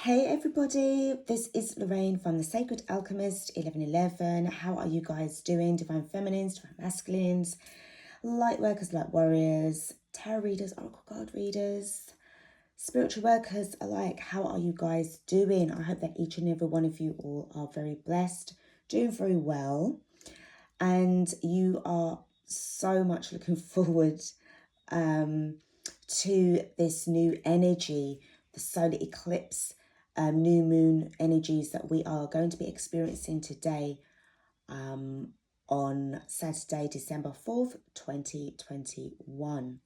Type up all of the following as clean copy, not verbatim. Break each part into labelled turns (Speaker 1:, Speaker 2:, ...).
Speaker 1: Hey everybody, this is Lorraine from the Sacred Alchemist 1111. How are you guys doing? Divine Feminines, Divine Masculines, Light Workers, Light Warriors, Tarot Readers, Oracle Card Readers, Spiritual Workers alike. How are you guys doing? I hope that each and every one of you all are very blessed, doing very well, and you are so much looking forward to this new energy, the solar eclipse, new moon energies that we are going to be experiencing today on Saturday, December 4th, 2021.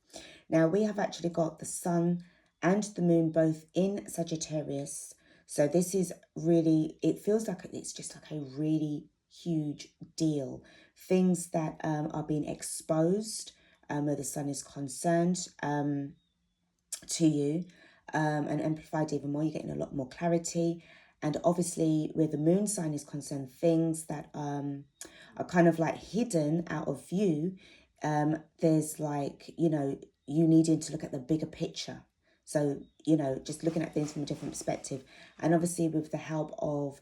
Speaker 1: Now, we have actually got the sun and the moon both in Sagittarius. So this is really, it feels like it's just like a really huge deal. Things that are being exposed where the sun is concerned to you and amplified even more. You're getting a lot more clarity. And obviously, where the moon sign is concerned, things that are kind of like hidden out of view, there's like, you needing to look at the bigger picture. So, just looking at things from a different perspective. And obviously, with the help of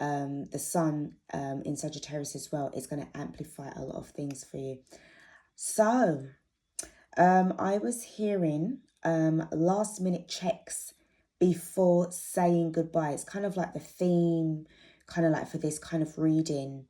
Speaker 1: the sun in Sagittarius as well, it's going to amplify a lot of things for you. So, I was hearing last minute checks before saying goodbye. It's kind of like the theme, kind of like for this kind of reading.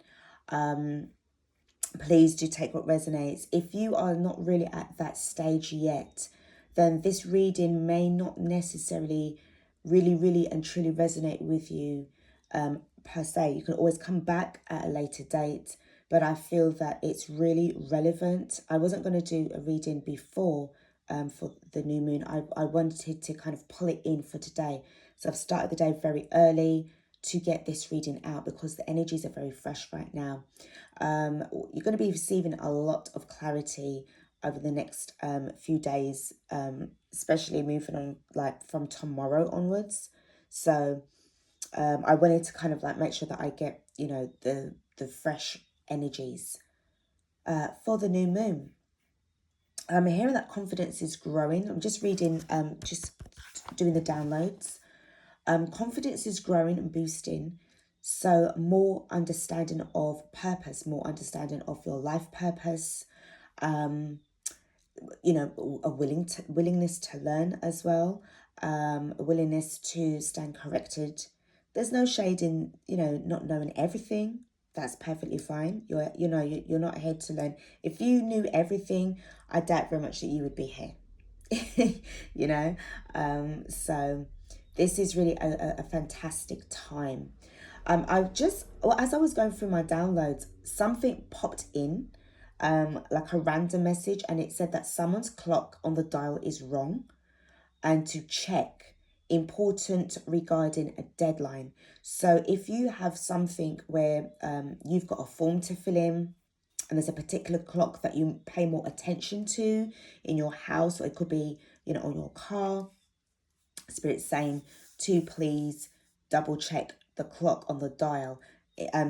Speaker 1: Please do take what resonates. If you are not really at that stage yet, then this reading may not necessarily really and truly resonate with you per se. You can always come back at a later date, but I feel that it's really relevant. I wasn't going to do a reading before for the new moon. I wanted to kind of pull it in for today. So I've started the day very early to get this reading out because the energies are very fresh right now. You're going to be receiving a lot of clarity over the next few days, especially moving on like from tomorrow onwards. So I wanted to kind of like make sure that I get, the fresh energies for the new moon. I'm hearing that confidence is growing. I'm just reading, just doing the downloads. Confidence is growing and boosting. So more understanding of purpose, more understanding of your life purpose. A willingness to learn as well. A willingness to stand corrected. There's no shade in, not knowing everything. That's perfectly fine. You're not here to learn. If you knew everything, I doubt very much that you would be here. So this is really a fantastic time. As I was going through my downloads, something popped in, like a random message, and it said that someone's clock on the dial is wrong and to check, important regarding a deadline. So if you have something where you've got a form to fill in and there's a particular clock that you pay more attention to in your house, or it could be, on your car, Spirit's saying to please double check the clock on the dial.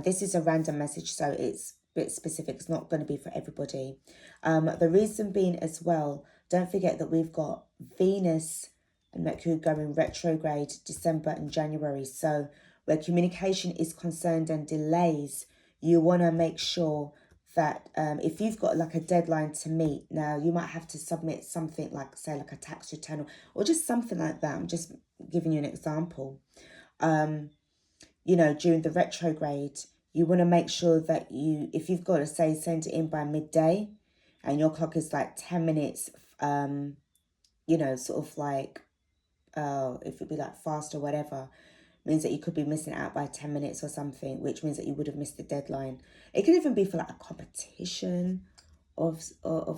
Speaker 1: This is a random message, so it's a bit specific. It's not going to be for everybody. The reason being as well, don't forget that we've got Venus and Mercury going retrograde December and January. So where communication is concerned and delays, you want to make sure that if you've got like a deadline to meet, now you might have to submit something like, say, like a tax return or just something like that. I'm just giving you an example. During the retrograde, you want to make sure that if you've got to say send it in by midday and your clock is like 10 minutes, sort of like, if it'd be like fast or whatever, means that you could be missing out by 10 minutes or something, which means that you would have missed the deadline. It could even be for like a competition of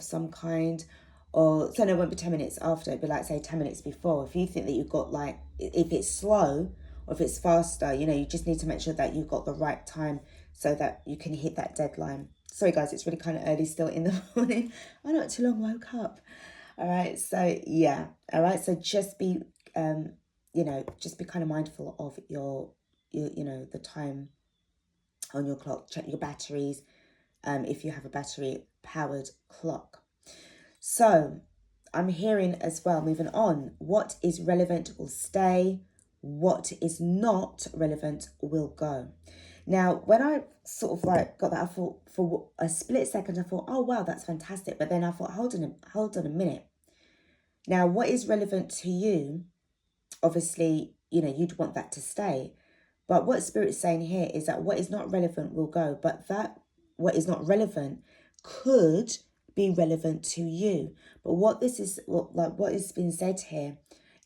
Speaker 1: some kind, or so no, it won't be 10 minutes after, it'd be like, say, 10 minutes before. If you think that you've got like, if it's slow or if it's faster, you just need to make sure that you've got the right time so that you can hit that deadline. Sorry guys, it's really kind of early still in the morning. I not too long woke up. All right, so yeah, all right, so just be just be kind of mindful of your the time on your clock. Check your batteries if you have a battery powered clock. So I'm hearing as well, moving on, what is relevant will stay, what is not relevant will go. Now, when I sort of like got that, I thought for a split second, I thought, oh, wow, that's fantastic. But then I thought, hold on a minute. Now, what is relevant to you, obviously, you'd want that to stay. But what Spirit's saying here is that what is not relevant will go. But that what is not relevant could be relevant to you. But what this is, what is being said here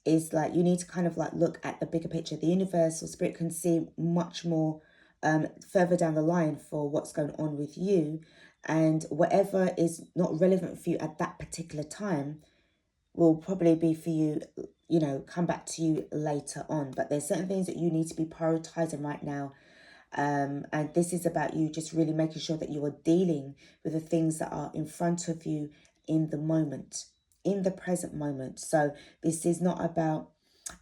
Speaker 1: is like you need to kind of like look at the bigger picture. The universe or Spirit can see much more further down the line for what's going on with you. And whatever is not relevant for you at that particular time will probably be for you, come back to you later on. But there's certain things that you need to be prioritizing right now. And this is about you just really making sure that you are dealing with the things that are in front of you in the moment, in the present moment. So this is not about,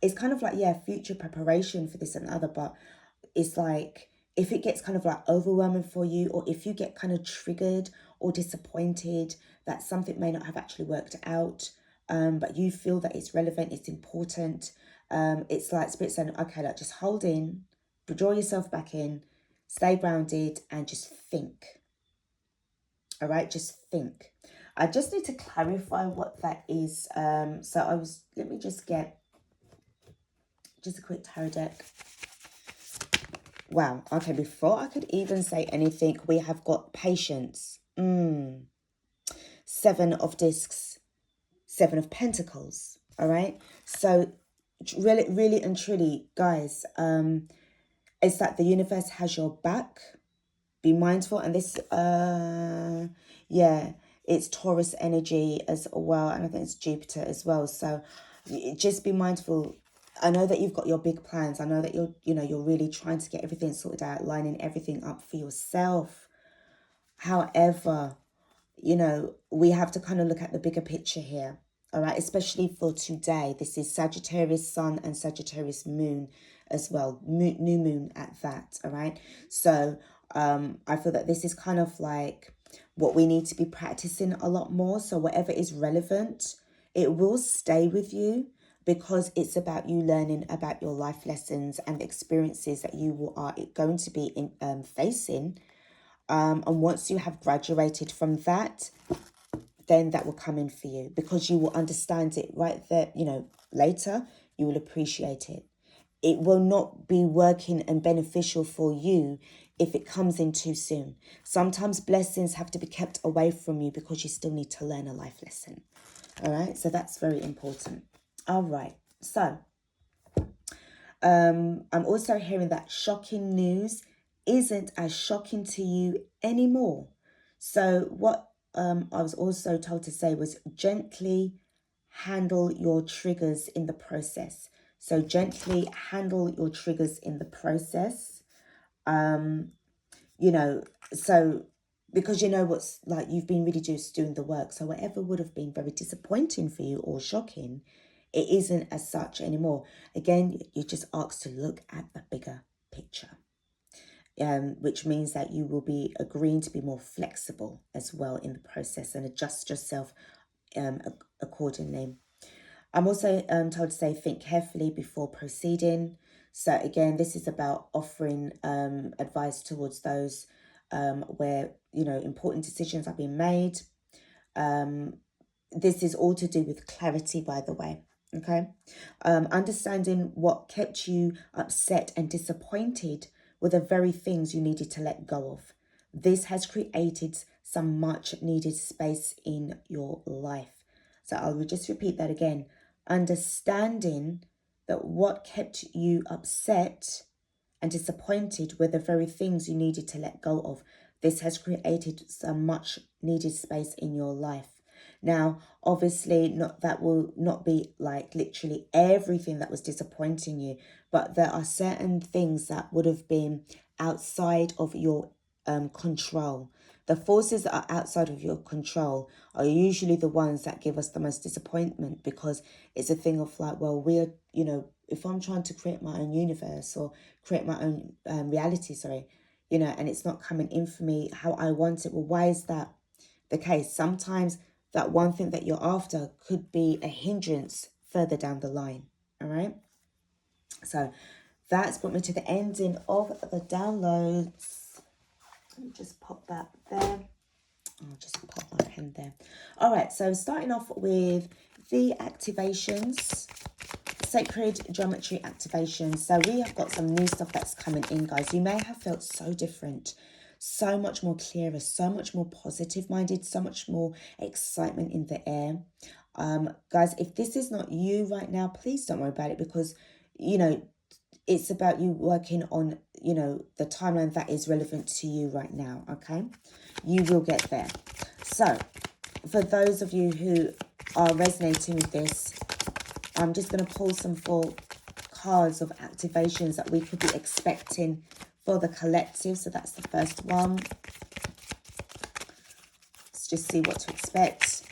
Speaker 1: it's kind of like, yeah, future preparation for this and other, but it's like, if it gets kind of like overwhelming for you, or if you get kind of triggered or disappointed that something may not have actually worked out, but you feel that it's relevant, it's important, it's like Spirit saying, okay, like just hold in, draw yourself back in, stay grounded, and just think. All right, just think. I just need to clarify what that is. Let me just get just a quick tarot deck. Wow, okay, before I could even say anything, we have got patience. 7 of discs, 7 of pentacles. All right, so really and truly, guys, it's that the universe has your back. Be mindful. And this, yeah, it's Taurus energy as well. And I think it's Jupiter as well. So just be mindful. I know that you've got your big plans. I know that you're really trying to get everything sorted out, lining everything up for yourself. However, we have to kind of look at the bigger picture here. All right, especially for today. This is Sagittarius Sun and Sagittarius Moon as well. New moon at that. All right. So I feel that this is kind of like what we need to be practicing a lot more. So whatever is relevant, it will stay with you, because it's about you learning about your life lessons and the experiences that you are going to be facing. And once you have graduated from that, then that will come in for you, because you will understand it right there, later. You will appreciate it. It will not be working and beneficial for you if it comes in too soon. Sometimes blessings have to be kept away from you because you still need to learn a life lesson. All right, so that's very important. All right, so I'm also hearing that shocking news isn't as shocking to you anymore. So what I was also told to say was gently handle your triggers in the process. So gently handle your triggers in the process. So because what's like, you've been really just doing the work. So whatever would have been very disappointing for you or shocking, it isn't as such anymore. Again, you're just asked to look at the bigger picture. Which means that you will be agreeing to be more flexible as well in the process and adjust yourself accordingly. I'm also told to say think carefully before proceeding. So again, this is about offering advice towards those where, important decisions are being made. This is all to do with clarity, by the way. Okay. Understanding what kept you upset and disappointed were the very things you needed to let go of. This has created some much needed space in your life. So I will just repeat that again. Understanding that what kept you upset and disappointed were the very things you needed to let go of. This has created some much needed space in your life. Now, obviously, that will not be like literally everything that was disappointing you, but there are certain things that would have been outside of your control. The forces that are outside of your control are usually the ones that give us the most disappointment, because it's a thing of like, well, if I'm trying to create my own universe or create my own reality, and it's not coming in for me how I want it. Well, why is that the case? Sometimes that one thing that you're after could be a hindrance further down the line. All right. So that's brought me to the ending of the downloads. Let me just pop that there. I'll just pop my pen there. All right, so starting off with the activations, sacred geometry activations. So we have got some new stuff that's coming in, guys. You may have felt so different, so much more clearer, so much more positive minded, so much more excitement in the air. Guys, if this is not you right now, please don't worry about it, because, you know, it's about you working on, you know, the timeline that is relevant to you right now, okay? You will get there. So, for those of you who are resonating with this, I'm just going to pull some full cards of activations that we could be expecting for the collective. So that's the first one. Let's just see what to expect.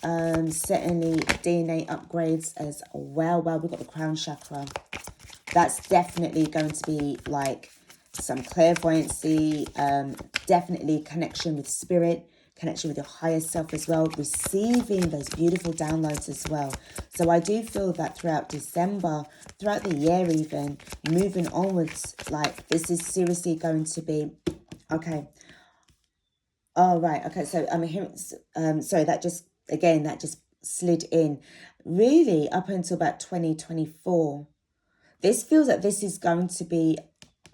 Speaker 1: Certainly DNA upgrades as well. Well, we've got the crown chakra. That's definitely going to be like some clairvoyancy, definitely connection with spirit, connection with your higher self as well, receiving those beautiful downloads as well. So I do feel that throughout December, throughout the year even, moving onwards, like this is seriously going to be, okay. Oh, right. Okay. So I'm hearing, sorry, that just, again, that just slid in. Really, up until about 2024, this feels like this is going to be,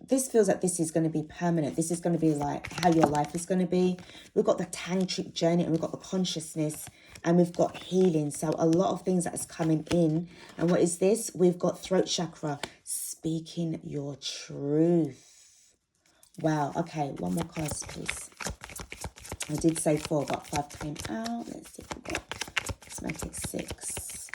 Speaker 1: this feels like this is going to be permanent. This is going to be like how your life is going to be. We've got the tantric journey, and we've got the consciousness, and we've got healing. So a lot of things that's coming in. And what is this? We've got throat chakra, speaking your truth. Wow. Okay. One more card, please. I did say 4, but 5 came out. Let's see if we've got, let's make it 6.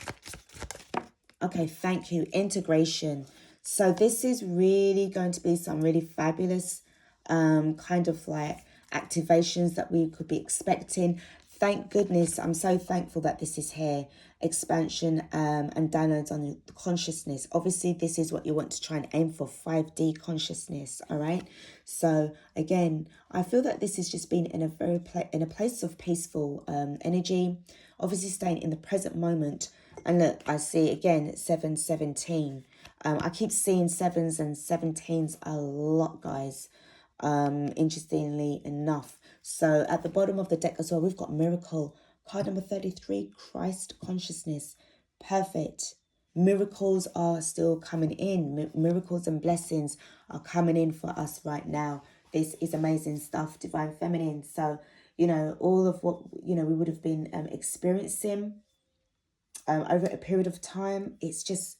Speaker 1: Okay, thank you. Integration. So this is really going to be some really fabulous kind of like activations that we could be expecting. Thank goodness. I'm so thankful that this is here. Expansion and downloads on the consciousness. Obviously, this is what you want to try and aim for, 5D consciousness. All right. So again, I feel that this has just been in a very in a place of peaceful energy. Obviously, staying in the present moment. And look, I see again 717. I keep seeing 7s and 17s a lot, guys. Interestingly enough. So at the bottom of the deck as well, we've got miracle. Card number 33, Christ consciousness. Perfect. Miracles are still coming in. Miracles and blessings are coming in for us right now. This is amazing stuff, divine feminine. So, you know, all of what, you know, we would have been experiencing over a period of time, it's just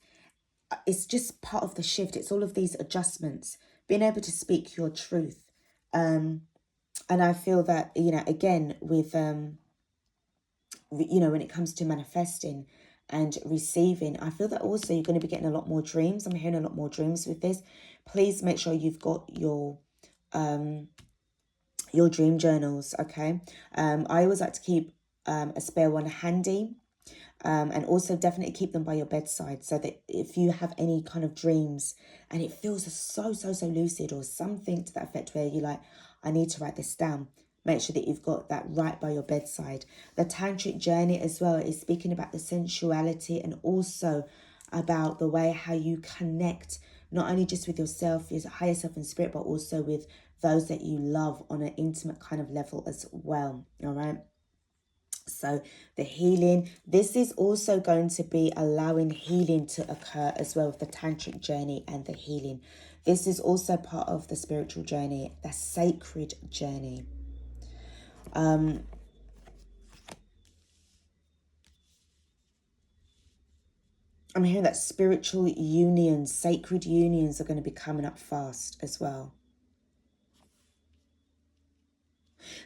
Speaker 1: part of the shift. It's all of these adjustments, being able to speak your truth. And I feel that, you know, again, with, you know, when it comes to manifesting and receiving, I feel that also you're going to be getting a lot more dreams. I'm hearing a lot more dreams with this. Please make sure you've got your dream journals, okay? I always like to keep a spare one handy. And also definitely keep them by your bedside, so that if you have any kind of dreams and it feels so lucid or something to that effect where you're like, I need to write this down, make sure that you've got that right by your bedside. The tantric journey as well is speaking about the sensuality and also about the way how you connect, not only just with yourself, your higher self and spirit, but also with those that you love on an intimate kind of level as well. All right. So the healing, this is also going to be allowing healing to occur as well with the tantric journey and the healing. This is also part of the spiritual journey, the sacred journey. I'm hearing that spiritual unions, sacred unions are going to be coming up fast as well.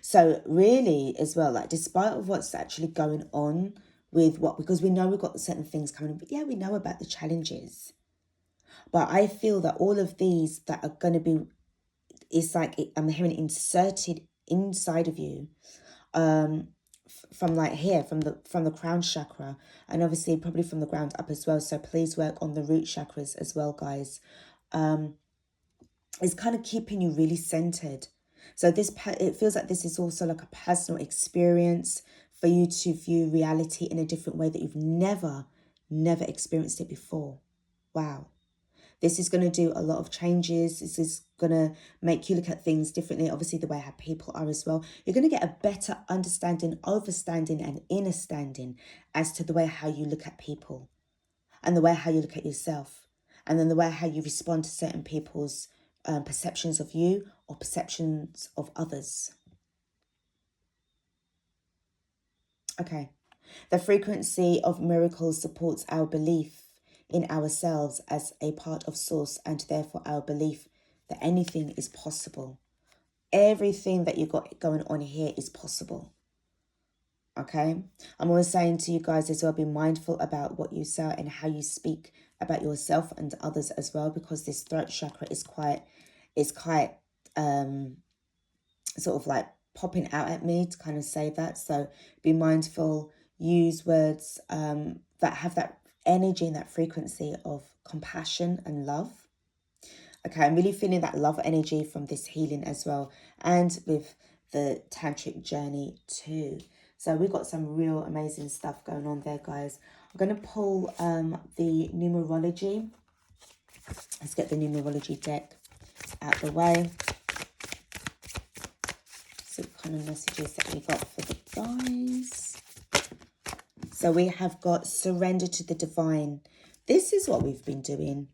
Speaker 1: So really as well, like despite of what's actually going on with what, because we know we've got certain things coming, but yeah, we know about the challenges. But I feel that all of these that are going to be, it's like I'm hearing inserted inside of you, from like here, from the crown chakra, and obviously probably from the ground up as well. So please work on the root chakras as well, guys. It's kind of keeping you really centered. So it feels like this is also like a personal experience for you to view reality in a different way that you've never experienced it before. Wow. This is going to do a lot of changes. This is going to make you look at things differently. Obviously, the way how people are as well. You're going to get a better understanding, overstanding and inner standing as to the way how you look at people and the way how you look at yourself. And then the way how you respond to certain people's perceptions of you or perceptions of others. Okay. The frequency of miracles supports our belief in ourselves as a part of source, and therefore our belief that anything is possible. Everything that you got going on here is possible. Okay. I'm always saying to you guys as well, be mindful about what you say and how you speak about yourself and others as well, because this throat chakra is quite sort of like popping out at me to kind of say that. So be mindful, use words that have that energy and that frequency of compassion and love. Okay, I'm really feeling that love energy from this healing as well, and with the tantric journey too. So we've got some real amazing stuff going on there, guys. I'm going to pull the numerology. Let's get the numerology deck out the way. So what kind of messages that we got for the guys. So we have got surrender to the divine. This is what we've been doing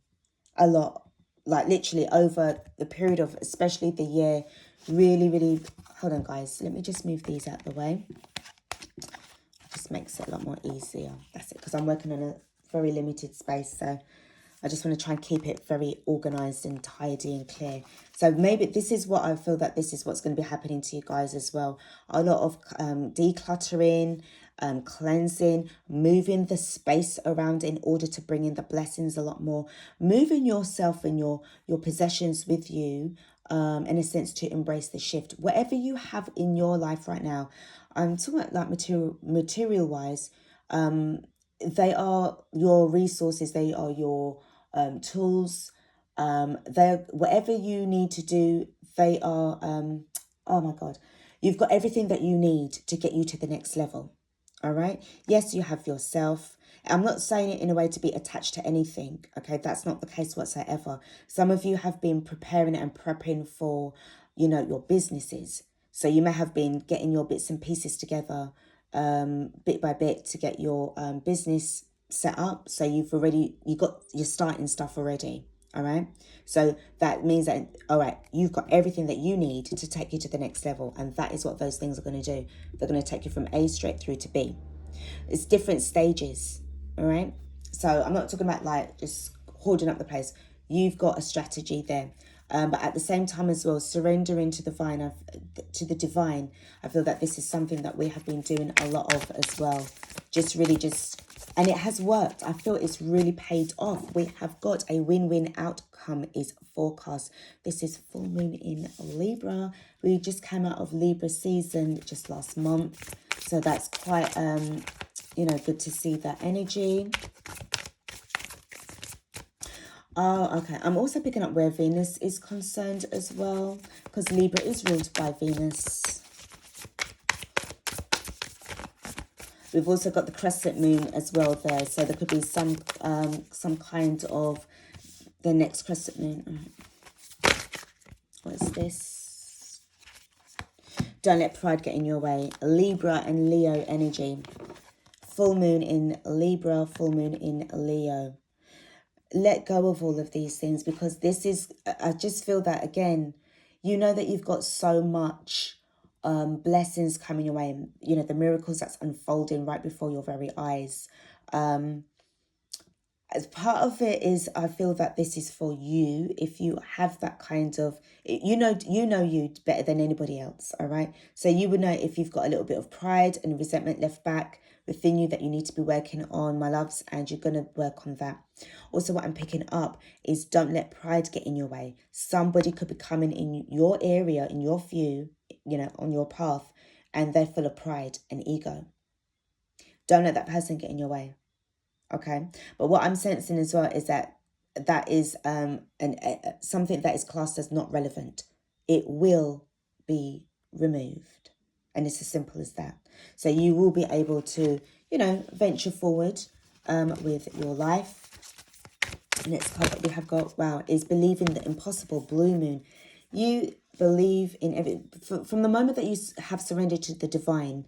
Speaker 1: a lot, like literally over the period of especially the year. Really, hold on guys, let me just move these out the way. It just makes it a lot more easier. That's it, because I'm working on a very limited space, so I just want to try and keep it very organized and tidy and clear. So maybe this is what I feel that this is what's going to be happening to you guys as well. A lot of decluttering, cleansing, moving the space around in order to bring in the blessings a lot more. Moving yourself and your possessions with you, in a sense, to embrace the shift. Whatever you have in your life right now, I'm talking about like material wise, they are your resources, they are your tools, they're whatever you need to do, they are oh my god, you've got everything that you need to get you to the next level. All right, yes, you have yourself. I'm not saying it in a way to be attached to anything, okay? That's not the case whatsoever. Some of you have been preparing and prepping for, you know, your businesses. So you may have been getting your bits and pieces together bit by bit to get your business set up. So you've got your starting stuff already. All right. So that means that, all right, you've got everything that you need to take you to the next level. And that is what those things are going to do. They're going to take you from A straight through to B. It's different stages. All right. So I'm not talking about like just hoarding up the place. You've got a strategy there. But at the same time as well, surrendering to the divine. I feel that this is something that we have been doing a lot of as well. And it has worked. I feel it's really paid off. We have got a win-win outcome is forecast. This is full moon in Libra. We just came out of Libra season just last month. So that's quite, good to see that energy. Oh, okay. I'm also picking up where Venus is concerned as well, because Libra is ruled by Venus. We've also got the crescent moon as well there, so there could be some kind of the next crescent moon. What is this? Don't let pride get in your way. Libra and Leo energy. Full moon in Libra, full moon in Leo. Let go of all of these things, because this is, I just feel that, again, you know that you've got so much blessings coming your way, you know, the miracles that's unfolding right before your very eyes. As part of it is, I feel that this is for you. If you have that kind of, you know you better than anybody else, all right? So you would know if you've got a little bit of pride and resentment left back within you that you need to be working on, my loves, and you're going to work on that. Also, what I'm picking up is don't let pride get in your way. Somebody could be coming in your area, in your view, you know, on your path, and they're full of pride and ego. Don't let that person get in your way. Okay, but what I'm sensing as well is that is something that is classed as not relevant. It will be removed, and it's as simple as that. So you will be able to, you know, venture forward with your life. Next card that we have got, wow, is believing the impossible, blue moon. You believe in from the moment that you have surrendered to the divine,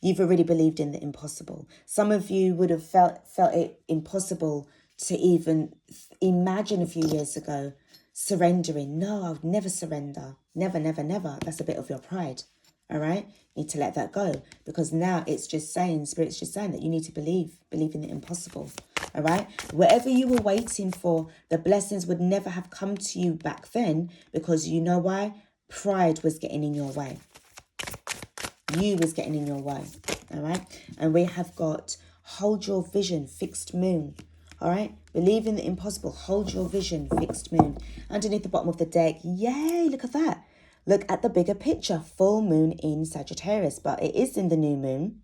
Speaker 1: you've already believed in the impossible. Some of you would have felt it impossible to even imagine a few years ago surrendering. No, I would never surrender. Never, never, never. That's a bit of your pride. All right, you need to let that go, because now it's just saying, Spirit's just saying that you need to believe in the impossible. All right, whatever you were waiting for, the blessings would never have come to you back then, because you know why? Pride was getting in your way. You was getting in your way. All right, and we have got hold your vision, fixed moon. All right, believe in the impossible, hold your vision, fixed moon. Underneath the bottom of the deck, yay, look at that. Look at the bigger picture, full moon in Sagittarius, but it is in the new moon,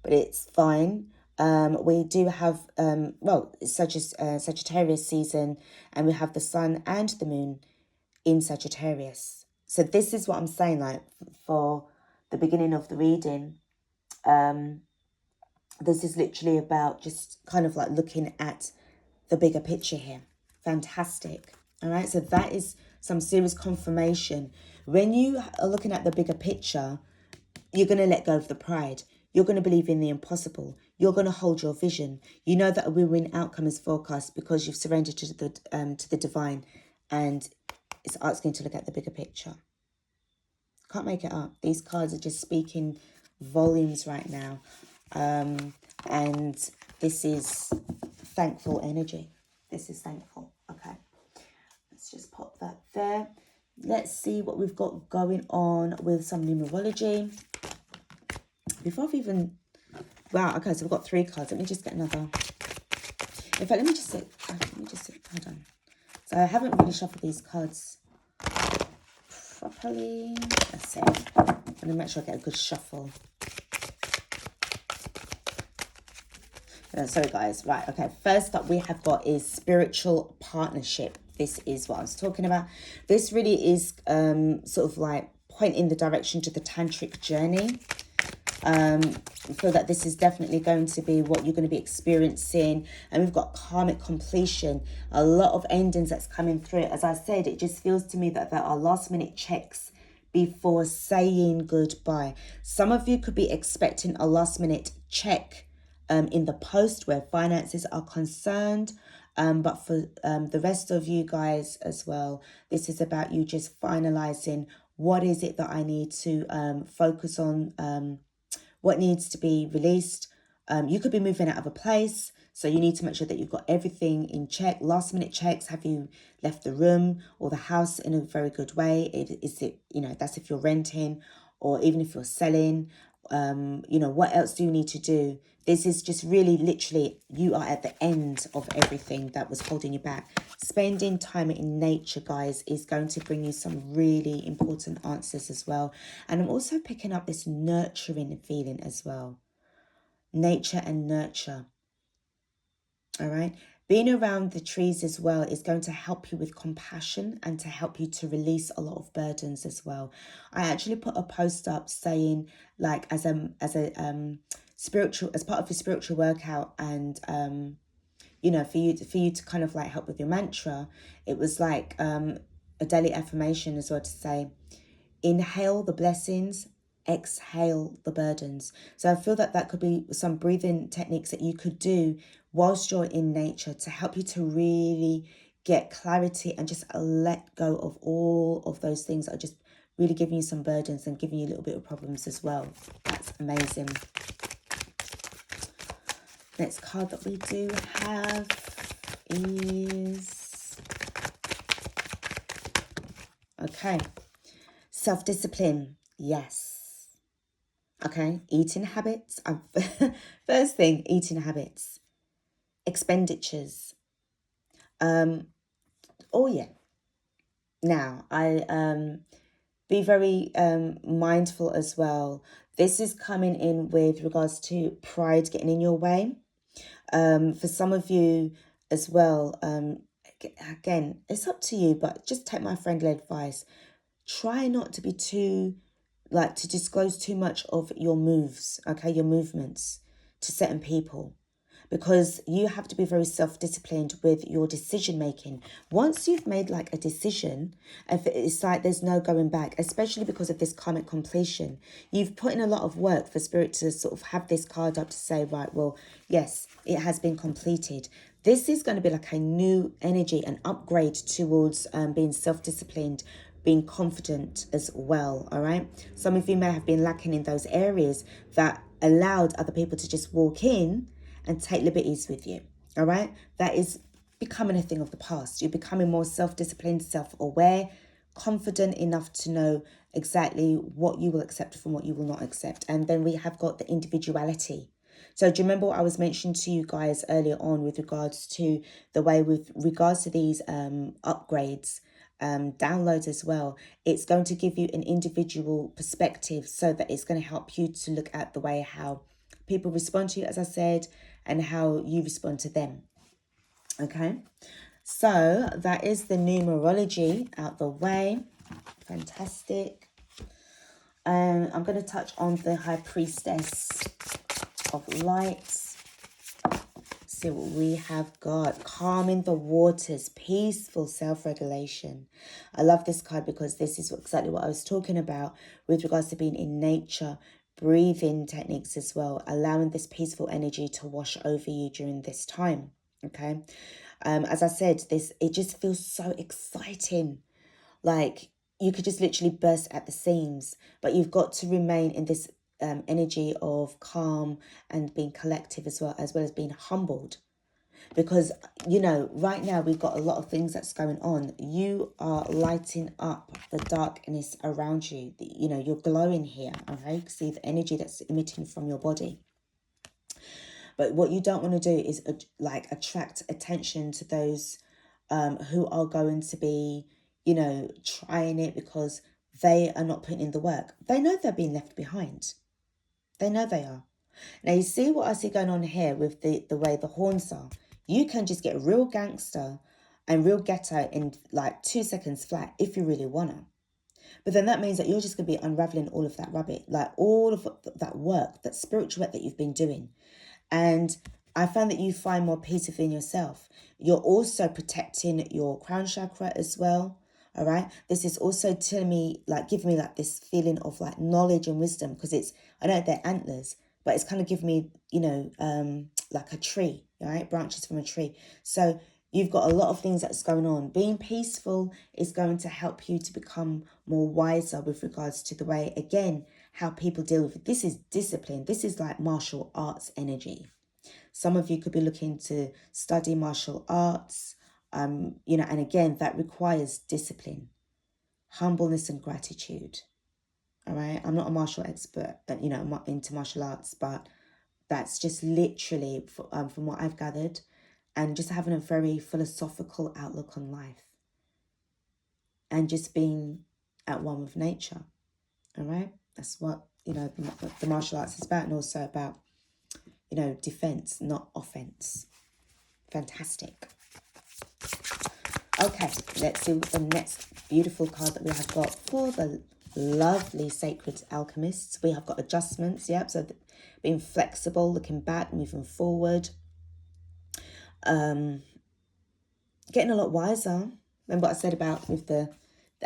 Speaker 1: but it's fine. We do have, it's Sagittarius season, and we have the sun and the moon in Sagittarius. So this is what I'm saying, like, for the beginning of the reading. This is literally about just kind of like looking at the bigger picture here. Fantastic. All right, so that is some serious confirmation. When you are looking at the bigger picture, you're going to let go of the pride. You're going to believe in the impossible. You're going to hold your vision. You know that a win-win outcome is forecast because you've surrendered to the divine, and it's asking to look at the bigger picture. Can't make it up. These cards are just speaking volumes right now. And this is thankful energy. This is thankful. Okay. Let's just pop that there. Let's see what we've got going on with some numerology. Before I've even... Wow, okay, so we've got 3 cards. Let me just get another. In fact, let me just sit. Hold on. So I haven't really shuffled these cards properly. Let's see. I'm going to make sure I get a good shuffle. Sorry, guys. Right, okay. First up we have got is spiritual partnership. This is what I was talking about. This really is sort of like pointing the direction to the tantric journey. I feel that this is definitely going to be what you're going to be experiencing. And we've got karmic completion. A lot of endings that's coming through. As I said, it just feels to me that there are last minute checks before saying goodbye. Some of you could be expecting a last minute check in the post where finances are concerned. But for the rest of you guys as well, this is about you just finalizing what is it that I need to focus on, what needs to be released. You could be moving out of a place, so you need to make sure that you've got everything in check. Last minute checks. Have you left the room or the house in a very good way? Is it, that's if you're renting, or even if you're selling. What else do you need to do? This is just really literally, you are at the end of everything that was holding you back. Spending time in nature, guys, is going to bring you some really important answers as well. And I'm also picking up this nurturing feeling as well. Nature and nurture. All right. Being around the trees as well is going to help you with compassion and to help you to release a lot of burdens as well. I actually put a post up saying, like, as part of your spiritual workout, and for you to kind of like help with your mantra, it was like a daily affirmation as well, to say, inhale the blessings, exhale the burdens. So I feel that that could be some breathing techniques that you could do whilst you're in nature to help you to really get clarity and just let go of all of those things that are just really giving you some burdens and giving you a little bit of problems as well. That's amazing. Next card that we do have is... Okay. Self-discipline. Yes. Okay. Eating habits. First thing, eating habits. Expenditures. Oh yeah. Now, I be very mindful as well. This is coming in with regards to pride getting in your way. For some of you as well, again, it's up to you, but just take my friendly advice. Try not to be to disclose too much of your moves, okay, your movements to certain people. because you have to be very self-disciplined with your decision making. Once you've made like a decision, if it's like there's no going back, especially because of this karmic completion. You've put in a lot of work for spirit to sort of have this card up to say, right, well, yes, it has been completed. This is going to be like a new energy, an upgrade towards being self-disciplined, being confident as well, all right? Some of you may have been lacking in those areas that allowed other people to just walk in and take liberties with you, all right? That is becoming a thing of the past. You're becoming more self-disciplined, self-aware, confident enough to know exactly what you will accept from what you will not accept. And then we have got the individuality. So do you remember what I was mentioning to you guys earlier on with regards to the way with regards to these upgrades, downloads as well? It's going to give you an individual perspective so that it's going to help you to look at the way how people respond to you, as I said, and how you respond to them. Okay, so that is the numerology out the way. Fantastic. I'm going to touch on the High Priestess of Light. See what we have got. Calming the waters, peaceful self-regulation. I love this card because this is exactly what I was talking about with regards to being in nature, breathing techniques as well, allowing this peaceful energy to wash over you during this time. Okay, as I said, it just feels so exciting. Like you could just literally burst at the seams, but you've got to remain in this energy of calm and being collective as well as being humbled. Because, you know, right now we've got a lot of things that's going on. You are lighting up the darkness around you. You know, you're glowing here, okay? You can see the energy that's emitting from your body. But what you don't want to do is like attract attention to those who are going to be, you know, trying it because they are not putting in the work. They know they're being left behind. They know they are. Now, you see what I see going on here with the way the horns are. You can just get real gangster and real ghetto in like 2 seconds flat if you really want to. But then that means that you're just going to be unraveling all of that rubbish, like all of that work, that spiritual work that you've been doing. And I found that you find more peace within yourself. You're also protecting your crown chakra as well. All right. This is also telling me, like, giving me like this feeling of like knowledge and wisdom, because I know they're antlers, but it's kind of giving me, you know, like a tree, right? Branches from a tree. So you've got a lot of things that's going on. Being peaceful is going to help you to become more wiser with regards to the way, again, how people deal with it. This is discipline. This is like martial arts energy. Some of you could be looking to study martial arts, you know, and again, that requires discipline, humbleness and gratitude. All right. I'm not a martial expert, you know, I'm not into martial arts, but that's just literally from what I've gathered, and just having a very philosophical outlook on life and just being at one with nature. All right. That's what, you know, the martial arts is about, and also about, you know, defense, not offense. Fantastic. Okay, let's see the next beautiful card that we have got for the lovely sacred alchemists. We have got adjustments, yep, so being flexible, looking back, moving forward. Getting a lot wiser. Remember what I said about with the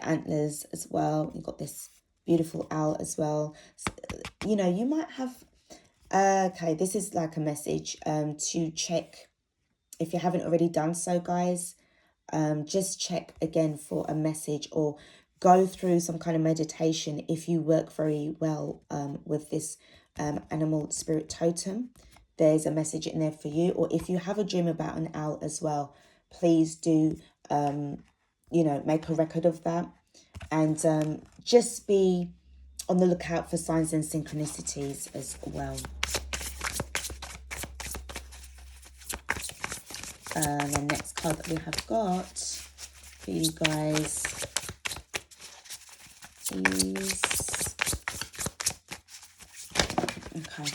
Speaker 1: antlers as well. You've got this beautiful owl as well. So, you know, you might have... Okay, this is like a message to check. If you haven't already done so, guys, just check again for a message, or go through some kind of meditation if you work very well with this animal spirit totem. There's a message in there for you. Or if you have a dream about an owl as well, please do, you know, make a record of that. And just be on the lookout for signs and synchronicities as well. The next card that we have got for you guys is... Okay.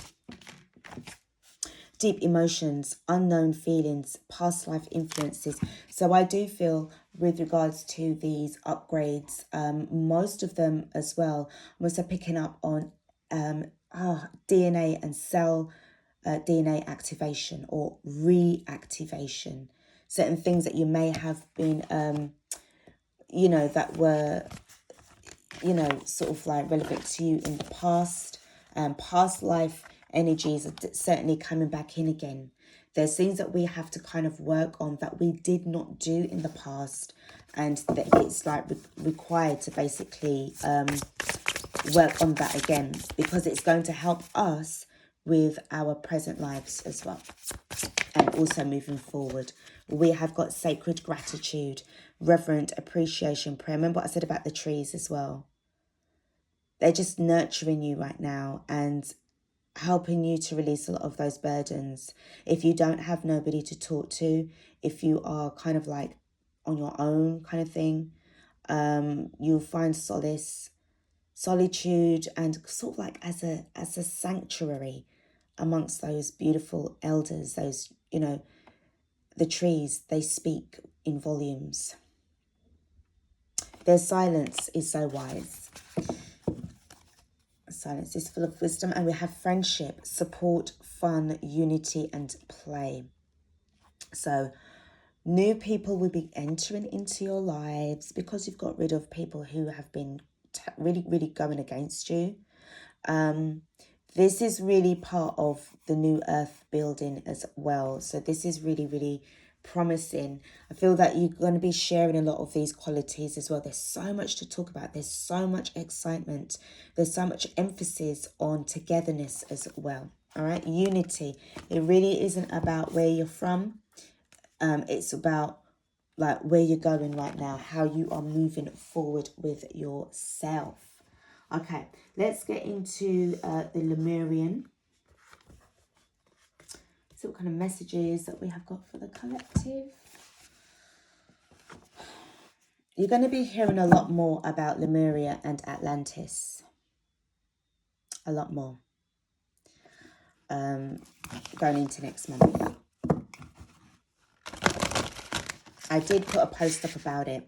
Speaker 1: Deep emotions, unknown feelings, past life influences. So I do feel with regards to these upgrades, most of them as well, I'm also picking up on DNA and cell DNA activation or reactivation. Certain things that you may have been, you know, that were, you know, sort of like relevant to you in the past. Past life energies are certainly coming back in again. There's things that we have to kind of work on that we did not do in the past, and that it's like required to basically work on that again, because it's going to help us with our present lives as well, and also moving forward. We have got sacred gratitude, reverent appreciation, prayer. Remember what I said about the trees as well. They're just nurturing you right now and helping you to release a lot of those burdens. If you don't have nobody to talk to, if you are kind of like on your own kind of thing, you'll find solace, solitude, and sort of like as a sanctuary amongst those beautiful elders, those, you know, the trees. They speak in volumes. Their silence is so wise. Silence is full of wisdom. And we have friendship, support, fun, unity, and play. So new people will be entering into your lives because you've got rid of people who have been really going against you. This is really part of the new earth building as well. So this is really promising. I feel that you're going to be sharing a lot of these qualities as well. There's so much to talk about. There's so much excitement. There's so much emphasis on togetherness as well. All right, unity. It really isn't about where you're from. It's about like where you're going right now, how you are moving forward with yourself. Okay, let's get into the Lemurian. See what kind of messages that we have got for the collective. You're going to be hearing a lot more about Lemuria and Atlantis. A lot more. Going into next month. I did put a post up about it.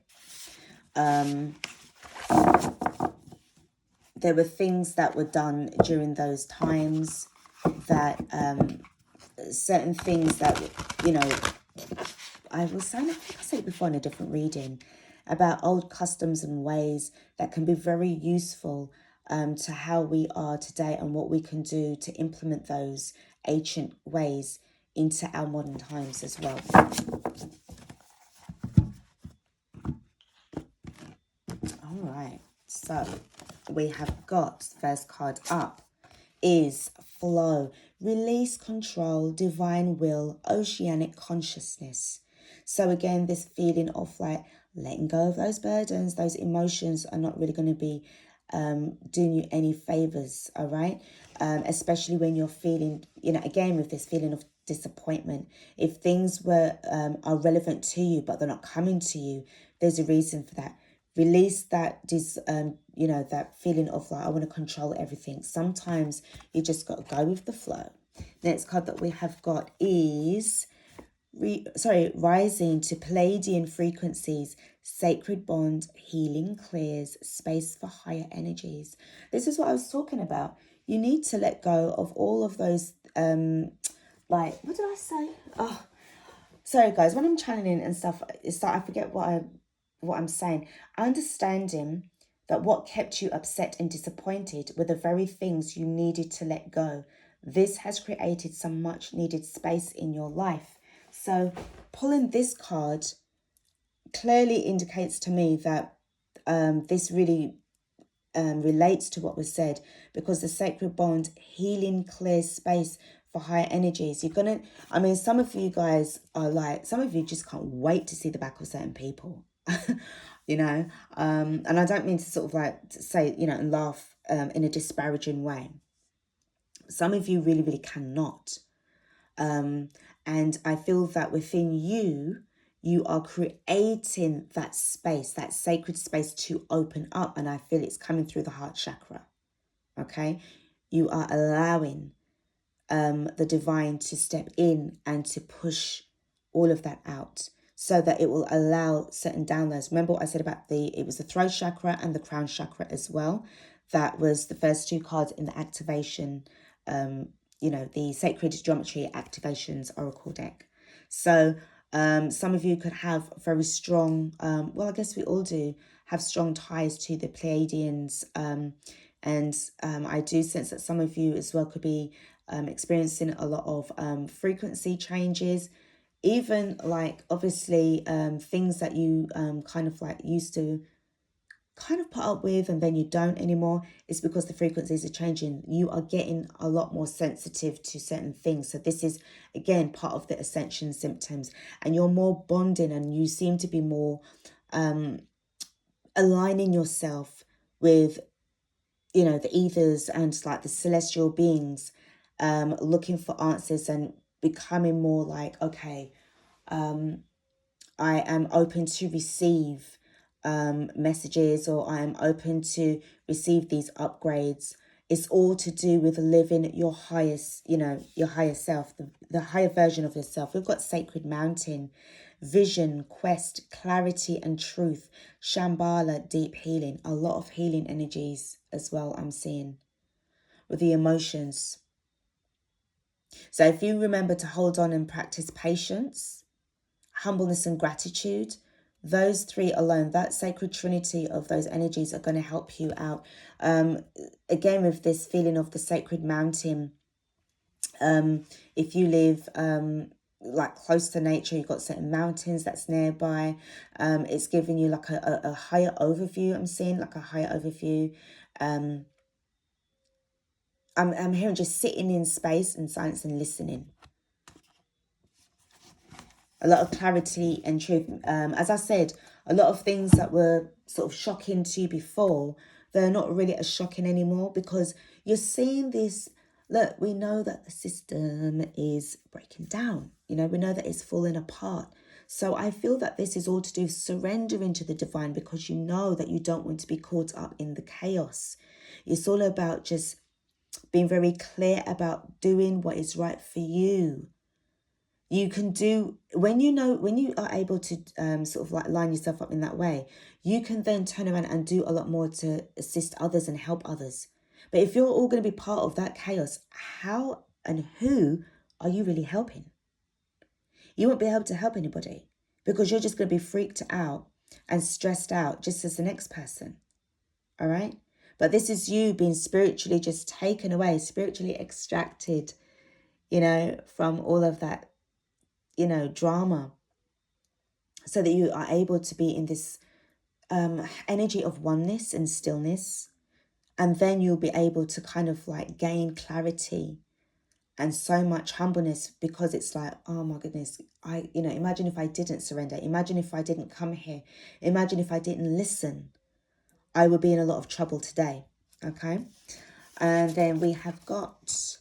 Speaker 1: There were things that were done during those times that certain things that, you know, I think I said it before in a different reading about old customs and ways that can be very useful to how we are today and what we can do to implement those ancient ways into our modern times as well. All right, so we have got first card up is flow, release, control, divine will, oceanic consciousness. So again, this feeling of like letting go of those burdens, those emotions are not really going to be doing you any favors. All right, especially when you're feeling, you know, again with this feeling of disappointment. If things were are relevant to you but they're not coming to you, there's a reason for that. Release that, you know, that feeling of like, I want to control everything. Sometimes you just got to go with the flow. Next card that we have got is, rising to Pleiadian frequencies, sacred bond, healing clears, space for higher energies. This is what I was talking about. You need to let go of all of those, like, what did I say? Oh, sorry guys, when I'm channeling and stuff, it's like I forget what I'm saying. Understanding that what kept you upset and disappointed were the very things you needed to let go. This has created some much needed space in your life. So pulling this card clearly indicates to me that this really relates to what was said, because the sacred bond, healing, clears space for higher energies. You're gonna, I mean, some of you guys are like, some of you just can't wait to see the back of certain people. You know, and I don't mean to sort of like say, you know, and laugh in a disparaging way. Some of you really cannot. And I feel that within you, you are creating that space, that sacred space to open up. And I feel it's coming through the heart chakra. Okay. You are allowing the divine to step in and to push all of that out, so that it will allow certain downloads. Remember what I said about it was the throat chakra and the crown chakra as well. That was the first two cards in the activation the Sacred Geometry Activations Oracle deck. So some of you could have very strong, well, I guess we all do, have strong ties to the Pleiadians. And I do sense that some of you as well could be experiencing a lot of frequency changes. Even like, obviously, things that you kind of like used to kind of put up with and then you don't anymore. It's because the frequencies are changing. You are getting a lot more sensitive to certain things. So this is, again, part of the ascension symptoms. And you're more bonding and you seem to be more aligning yourself with, the ethers and like the celestial beings, looking for answers and becoming more like, okay, I am open to receive messages, or I am open to receive these upgrades. It's all to do with living your highest, your higher self, the higher version of yourself. We've got Sacred Mountain, vision, quest, clarity and truth, Shambhala, deep healing, a lot of healing energies as well I'm seeing with the emotions. So if you remember to hold on and practice patience, humbleness and gratitude, those three alone, that sacred trinity of those energies are going to help you out. Again, with this feeling of the sacred mountain, if you live like close to nature, you've got certain mountains that's nearby. It's giving you like a higher overview. I'm seeing like a higher overview. I'm hearing just sitting in space and silence and listening. A lot of clarity and truth. As I said, a lot of things that were sort of shocking to you before, they're not really as shocking anymore, because you're seeing this. Look, we know that the system is breaking down. We know that it's falling apart. So I feel that this is all to do with surrendering to the divine, because you know that you don't want to be caught up in the chaos. It's all about just being very clear about doing what is right for you. You can do, when you are able to sort of like line yourself up in that way, you can then turn around and do a lot more to assist others and help others. But if you're all going to be part of that chaos, how and who are you really helping? You won't be able to help anybody, because you're just going to be freaked out and stressed out just as the next person. All right? But this is you being spiritually just taken away, spiritually extracted, from all of that, drama, so that you are able to be in this energy of oneness and stillness. And then you'll be able to kind of like gain clarity and so much humbleness, because it's like, oh my goodness, imagine if I didn't surrender. Imagine if I didn't come here. Imagine if I didn't listen. I would be in a lot of trouble today. Okay. And then we have got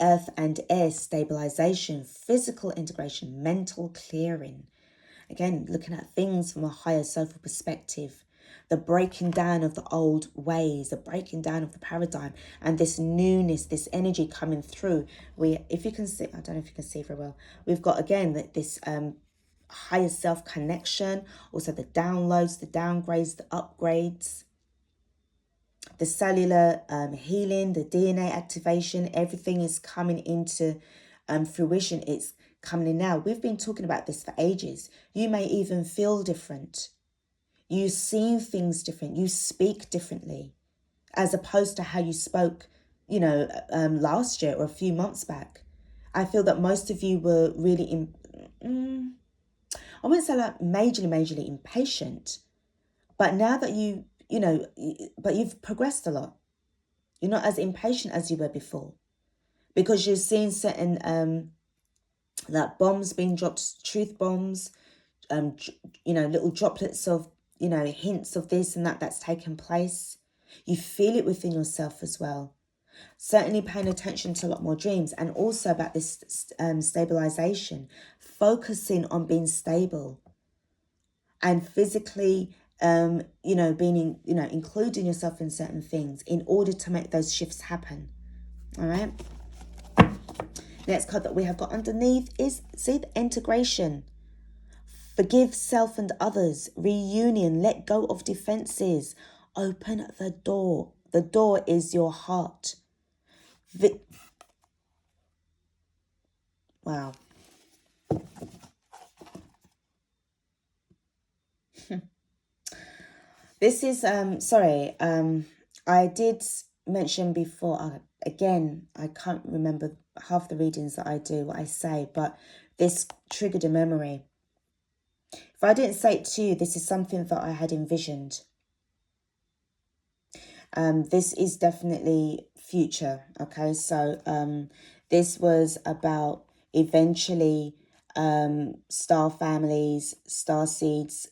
Speaker 1: earth and air stabilization, physical integration, mental clearing. Again, looking at things from a higher soulful perspective, the breaking down of the old ways, the breaking down of the paradigm, and this newness, this energy coming through. If you can see, I don't know if you can see very well, we've got again this higher self connection, also the downloads, the downgrades, the upgrades, the cellular healing, the DNA activation. Everything is coming into fruition. It's coming in now. We've been talking about this for ages. You may even feel different. You see things different. You speak differently, as opposed to how you spoke, last year or a few months back. I feel that most of you were really, I wouldn't say like majorly impatient, but now that but you've progressed a lot. You're not as impatient as you were before, because you're seeing certain like bombs being dropped, truth bombs, little droplets of, hints of this and that's taken place. You feel it within yourself as well. Certainly paying attention to a lot more dreams, and also about this stabilization, focusing on being stable and physically, being, including yourself in certain things in order to make those shifts happen. All right. Next card that we have got underneath is, see, the integration. Forgive self and others. Reunion. Let go of defenses. Open the door. The door is your heart. Wow. This is, sorry, I did mention before, again, I can't remember half the readings that I do, what I say, but this triggered a memory. If I didn't say it to you, this is something that I had envisioned. This is definitely future, okay? So this was about eventually star families, star seeds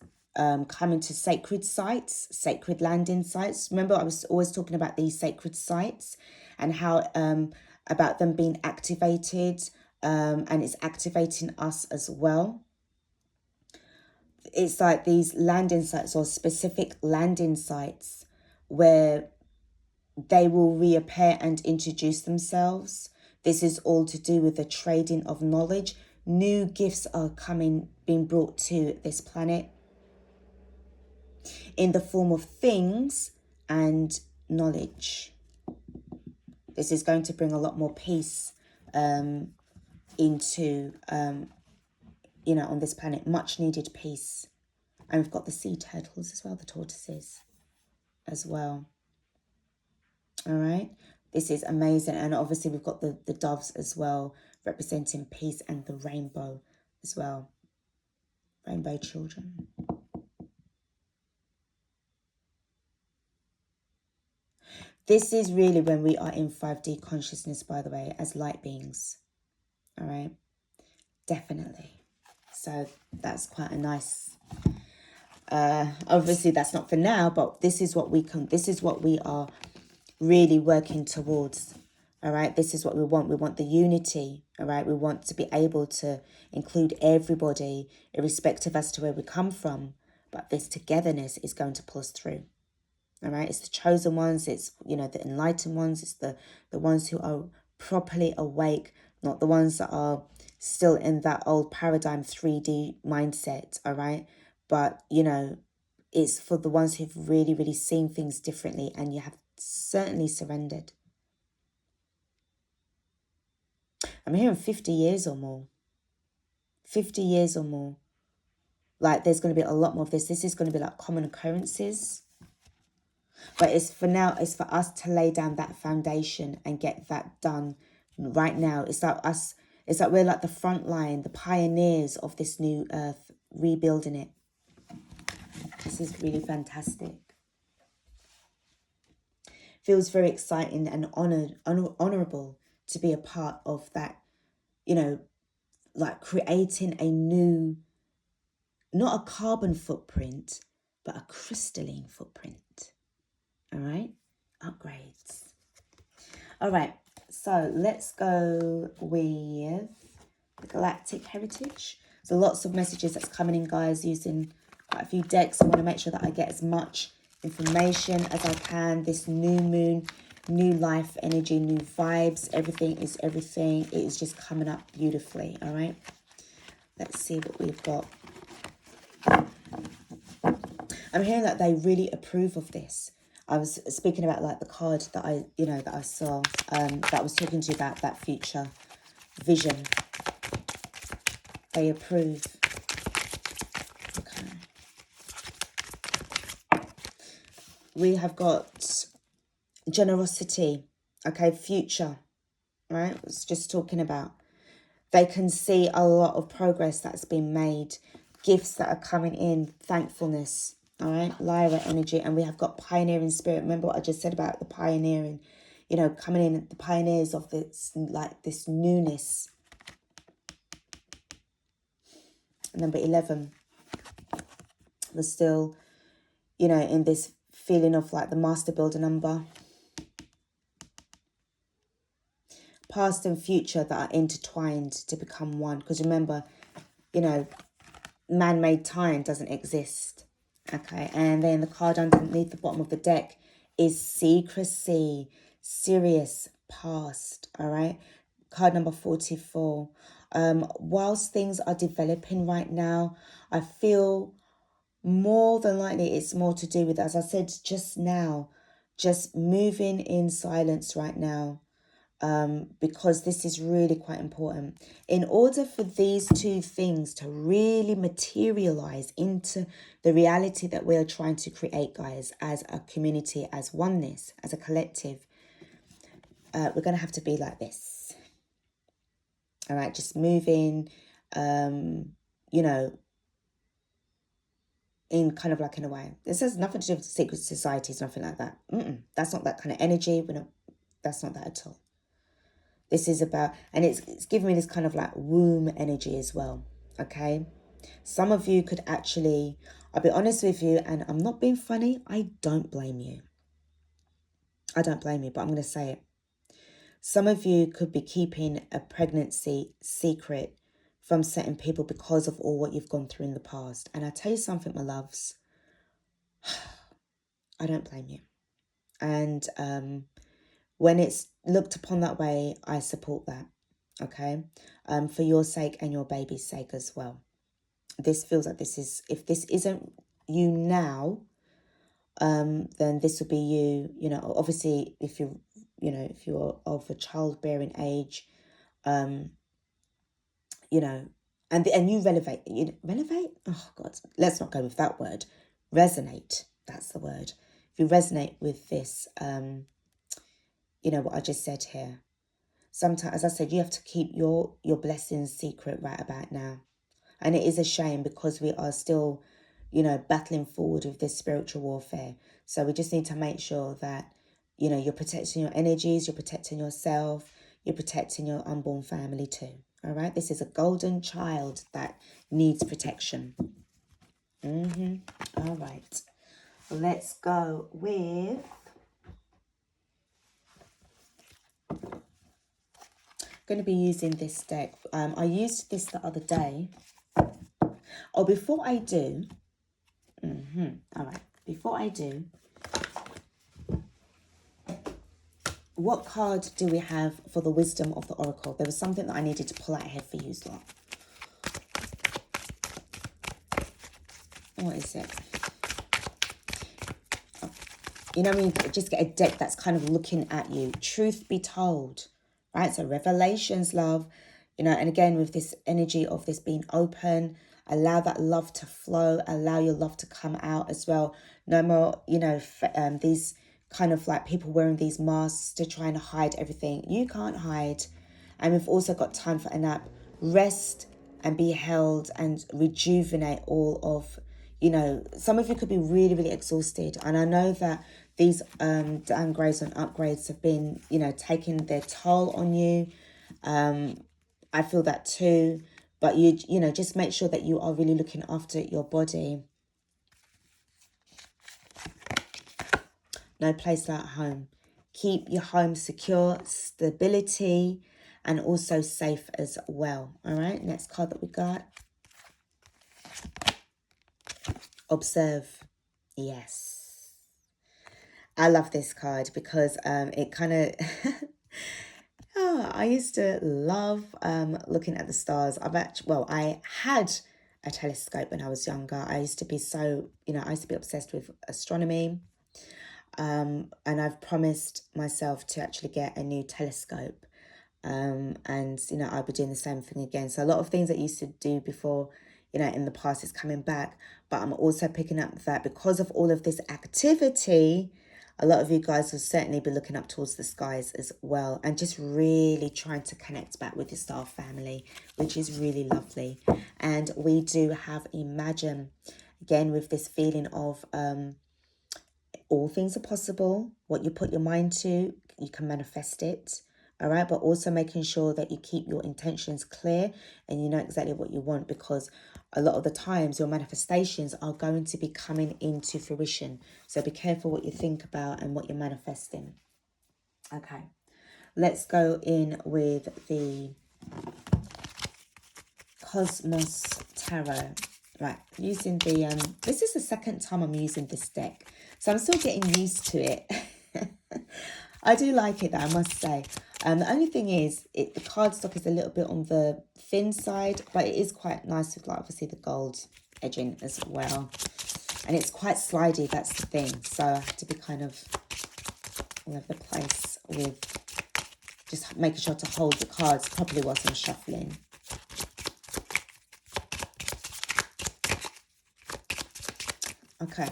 Speaker 1: coming to sacred sites, sacred landing sites. Remember, I was always talking about these sacred sites and how about them being activated, and it's activating us as well. It's like these landing sites or specific landing sites where they will reappear and introduce themselves. This is all to do with the trading of knowledge. New gifts are being brought to this planet in the form of things and knowledge. This is going to bring a lot more peace into, on this planet. Much needed peace. And we've got the sea turtles as well, the tortoises as well. All right. This is amazing. And obviously we've got the doves as well, representing peace, and the rainbow as well. Rainbow children. This is really when we are in 5D consciousness, by the way, as light beings. All right. Definitely. So that's quite a nice, obviously that's not for now, but this is what we are really working towards. All right, this is what we want. We want the unity. All right, we want to be able to include everybody, irrespective as to where we come from. But this togetherness is going to pull us through. All right, it's the chosen ones. It's, the enlightened ones. It's the ones who are properly awake, not the ones that are still in that old paradigm 3D mindset. All right, but it's for the ones who've really, really seen things differently, and you have certainly surrendered. I'm hearing 50 years or more. 50 years or more. Like, there's going to be a lot more of this. This is going to be like common occurrences. But it's for now, it's for us to lay down that foundation and get that done right now. It's like us, it's like we're like the front line, the pioneers of this new earth, rebuilding it. This is really fantastic. Feels very exciting and honorable to be a part of that, like creating a new, not a carbon footprint, but a crystalline footprint. All right, upgrades. All right, so let's go with the Galactic Heritage. So lots of messages that's coming in, guys, using quite a few decks. I want to make sure that I get as much information as I can. This new moon, new life energy, new vibes, everything is everything. It is just coming up beautifully. All right, let's see what we've got. I'm hearing that they really approve of this. I was speaking about like the card that that I saw, that I was talking to you about, that future vision. They approve. Okay. We have got generosity. Okay, future. Right? I was just talking about. They can see a lot of progress that's been made. Gifts that are coming in. Thankfulness. All right, Lyra energy. And we have got pioneering spirit. Remember what I just said about the pioneering, coming in, the pioneers of this, like this newness. Number 11 was still, in this feeling of like the master builder number. Past and future that are intertwined to become one. Because remember, man-made time doesn't exist. Okay, and then the card underneath the bottom of the deck is secrecy, serious past. All right, card number 44. Whilst things are developing right now, I feel more than likely it's more to do with, as I said just now, just moving in silence right now. because this is really quite important. In order for these two things to really materialize into the reality that we're trying to create, guys, as a community, as oneness, as a collective, we're going to have to be like this. All right, just moving, you know, in kind of like in a way. This has nothing to do with secret societies, nothing like that. That's not that kind of energy. That's not that at all. This is about, and it's giving me this kind of like womb energy as well, okay? Some of you could actually, I'll be honest with you, and I'm not being funny, I don't blame you. I don't blame you, but I'm going to say it. Some of you could be keeping a pregnancy secret from certain people because of all what you've gone through in the past. And I tell you something, my loves, I don't blame you. And when it's looked upon that way, I support that, okay? For your sake and your baby's sake as well. This feels like this is, if this isn't you now, then this will be you, you know, obviously if you, you know, if you're of a childbearing age, you know, and you renovate, oh God, let's not go with that word, resonate, that's the word. If you resonate with this, you know, what I just said here, sometimes, as I said, you have to keep your blessings secret right about now. And it is a shame because we are still, you know, battling forward with this spiritual warfare. So we just need to make sure that, you know, you're protecting your energies, you're protecting yourself, you're protecting your unborn family too. All right. This is a golden child that needs protection. All right. Let's go with... going to be using this deck. I used this the other day. Oh, before I do, all right, before I do, what card do we have for the wisdom of the oracle? There was something that I needed to pull out here for you, lot. What is it? Oh, you know, when you just get a deck that's kind of looking at you. Truth be told, right? So revelations, love, you know, and again, with this energy of this being open, allow that love to flow, allow your love to come out as well. No more, you know, these kind of like people wearing these masks to try and hide everything. You can't hide. And we've also got time for a nap. Rest and be held and rejuvenate all of, you know, some of you could be really, really exhausted. And I know that these downgrades and upgrades have been, you know, taking their toll on you. I feel that too. But you know, just make sure that you are really looking after your body. No place like home. Keep your home secure, stability, and also safe as well. All right, next card that we got. Observe. Yes. I love this card because it kind of... Oh, I used to love looking at the stars. I had a telescope when I was younger. I used to be so, you know, I used to be obsessed with astronomy. And I've promised myself to actually get a new telescope. And, you know, I'll be doing the same thing again. So a lot of things that I used to do before, you know, in the past is coming back. But I'm also picking up that because of all of this activity, a lot of you guys will certainly be looking up towards the skies as well and just really trying to connect back with your star family, which is really lovely. And we do have Imagine, again, with this feeling of all things are possible. What you put your mind to, you can manifest it. All right, but also making sure that you keep your intentions clear and you know exactly what you want, because a lot of the times your manifestations are going to be coming into fruition. So be careful what you think about and what you're manifesting. Okay, let's go in with the Cosmos Tarot. Right, using the, this is the second time I'm using this deck, so I'm still getting used to it. I do like it though, I must say. The only thing is, the cardstock is a little bit on the thin side, but it is quite nice with, like, obviously the gold edging as well. And it's quite slidey, that's the thing. So I have to be kind of all over the place with just making sure to hold the cards properly whilst I'm shuffling. Okay.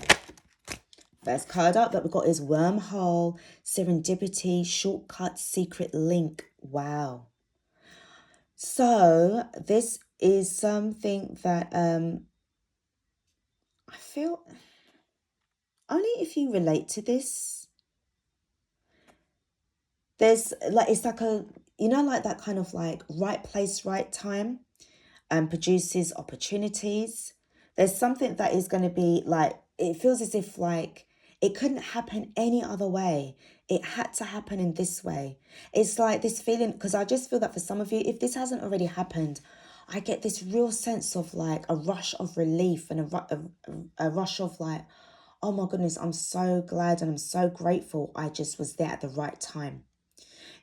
Speaker 1: First card up that we've got is wormhole, serendipity, shortcut, secret link. Wow. So this is something that I feel only if you relate to this. There's like, it's like a, you know, like that kind of like right place, right time, and produces opportunities. There's something that is going to be like, it feels as if like it couldn't happen any other way. It had to happen in this way. It's like this feeling, because I just feel that for some of you, if this hasn't already happened, I get this real sense of like a rush of relief and a rush of like, oh my goodness, I'm so glad and I'm so grateful I just was there at the right time.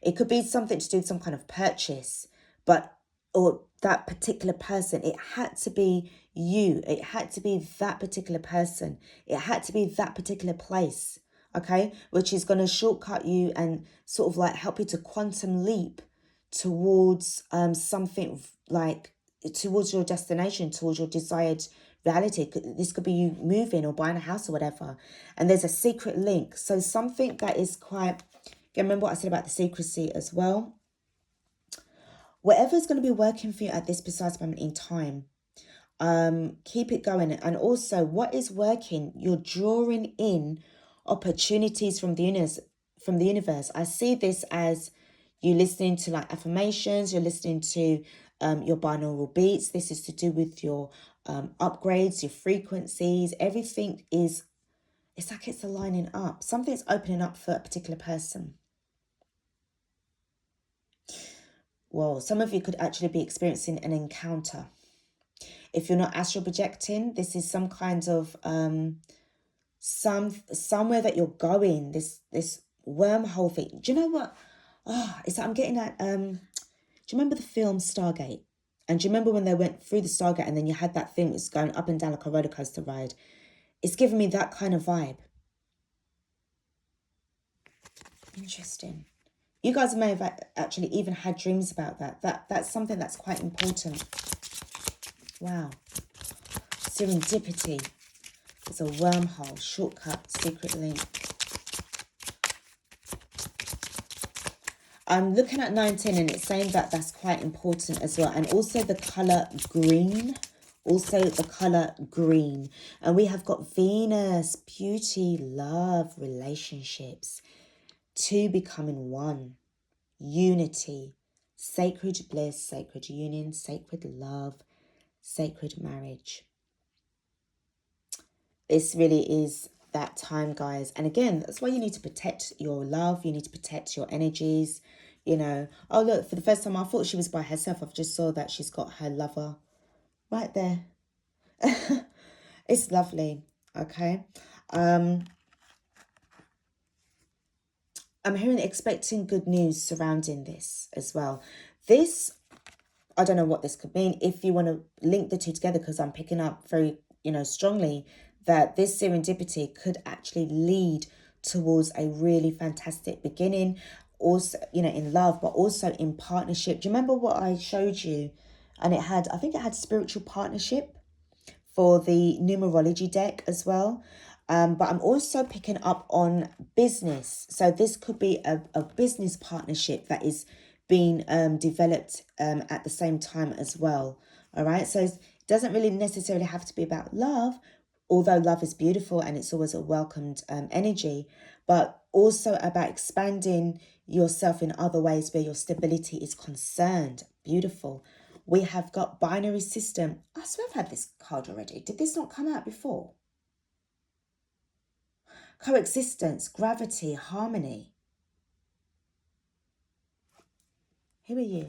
Speaker 1: It could be something to do with some kind of purchase, but, or that particular person. It had to be you. It had to be that particular person. It had to be that particular place, okay? Which is going to shortcut you and sort of like help you to quantum leap towards something like, towards your destination, towards your desired reality. This could be you moving or buying a house or whatever. And there's a secret link. So something that is quite, remember what I said about the secrecy as well. Whatever's going to be working for you at this precise moment in time, keep it going. And also what is working, you're drawing in opportunities from the universe. I see this as you listening to like affirmations, you're listening to your binaural beats. This is to do with your upgrades, your frequencies. Everything is, it's like it's aligning up. Something's opening up for a particular person. Well, some of you could actually be experiencing an encounter. If you're not astral projecting, this is some kind of somewhere that you're going. This wormhole thing. Do you know what? Oh, it's like I'm getting at. Do you remember the film Stargate? And do you remember when they went through the Stargate and then you had that thing that was going up and down like a roller coaster ride? It's giving me that kind of vibe. Interesting. You guys may have actually even had dreams about that. That's something that's quite important. Wow. Serendipity. It's a wormhole, shortcut, secret link. I'm looking at 19 and it's saying that that's quite important as well. And also the colour green. Also the colour green. And we have got Venus, beauty, love, relationships. Two becoming one. Unity, sacred bliss, sacred union, sacred love, sacred marriage. This really is that time, guys. And again, that's why you need to protect your love. You need to protect your energies. You know, oh, look, for the first time, I thought she was by herself. I've just saw that she's got her lover right there. It's lovely. Okay. I'm hearing expecting good news surrounding this as well. This, I don't know what this could mean. If you want to link the two together, because I'm picking up very, strongly that this serendipity could actually lead towards a really fantastic beginning. Also, in love, but also in partnership. Do you remember what I showed you? And it had, I think it had spiritual partnership for the numerology deck as well. But I'm also picking up on business. So this could be a business partnership that is being developed at the same time as well. All right. So it doesn't really necessarily have to be about love, although love is beautiful and it's always a welcomed energy, but also about expanding yourself in other ways where your stability is concerned. Beautiful. We have got binary system. I swear I've had this card already. Did this not come out before? Coexistence, gravity, harmony. Who are you?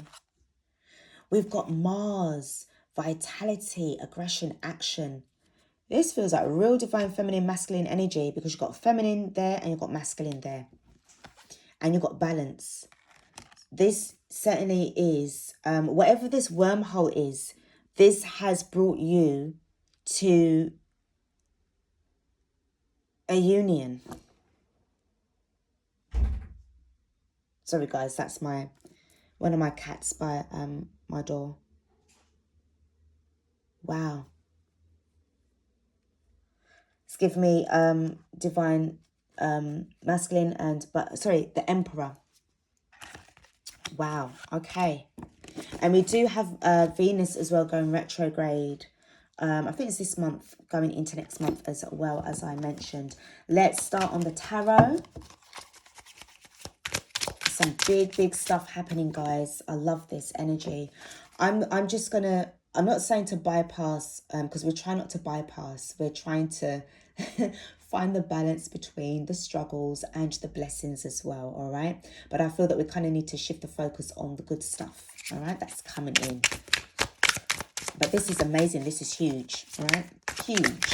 Speaker 1: We've got Mars, vitality, aggression, action. This feels like real divine feminine, masculine energy because you've got feminine there and you've got masculine there. And you've got balance. This certainly is, whatever this wormhole is, this has brought you to a union. Sorry guys, that's one of my cats by my door. Wow. It's given me divine masculine and the Emperor. Wow. Okay. And we do have Venus as well going retrograde. I think it's this month going into next month as well, as I mentioned. Let's start on the tarot. Some big stuff happening, guys. I love this energy. I'm not saying to bypass, because we're trying not to bypass. We're trying to find the balance between the struggles and the blessings as well, all right? But I feel that we kind of need to shift the focus on the good stuff, all right? That's coming in. But this is amazing. This is huge, all right? Huge.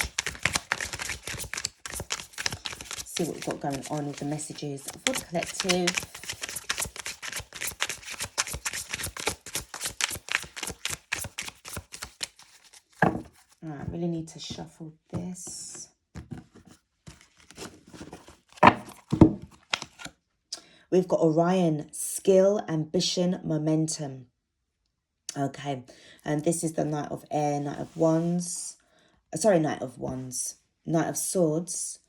Speaker 1: See what we've got going on with the messages for the collective. All right, really need to shuffle this. We've got Orion, skill, ambition, momentum. Okay, and this is the Knight of Air, Knight of Wands. Knight of Swords.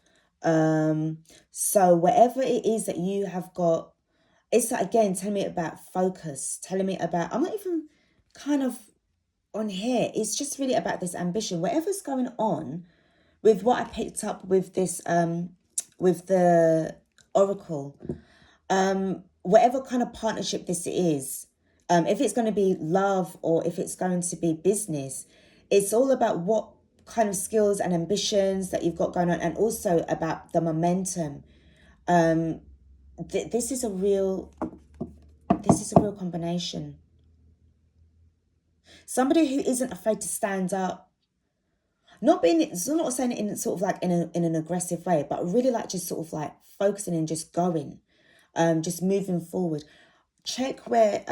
Speaker 1: So whatever it is that you have got, it's like, again, telling me about focus, telling me about, I'm not even kind of on here. It's just really about this ambition. Whatever's going on with what I picked up with this, with the Oracle, whatever kind of partnership this is, if it's going to be love or if it's going to be business, it's all about what kind of skills and ambitions that you've got going on, and also about the momentum. This is a real combination. Somebody who isn't afraid to stand up, not saying it in sort of like in an aggressive way, but really like just sort of like focusing and just going, just moving forward. Check where,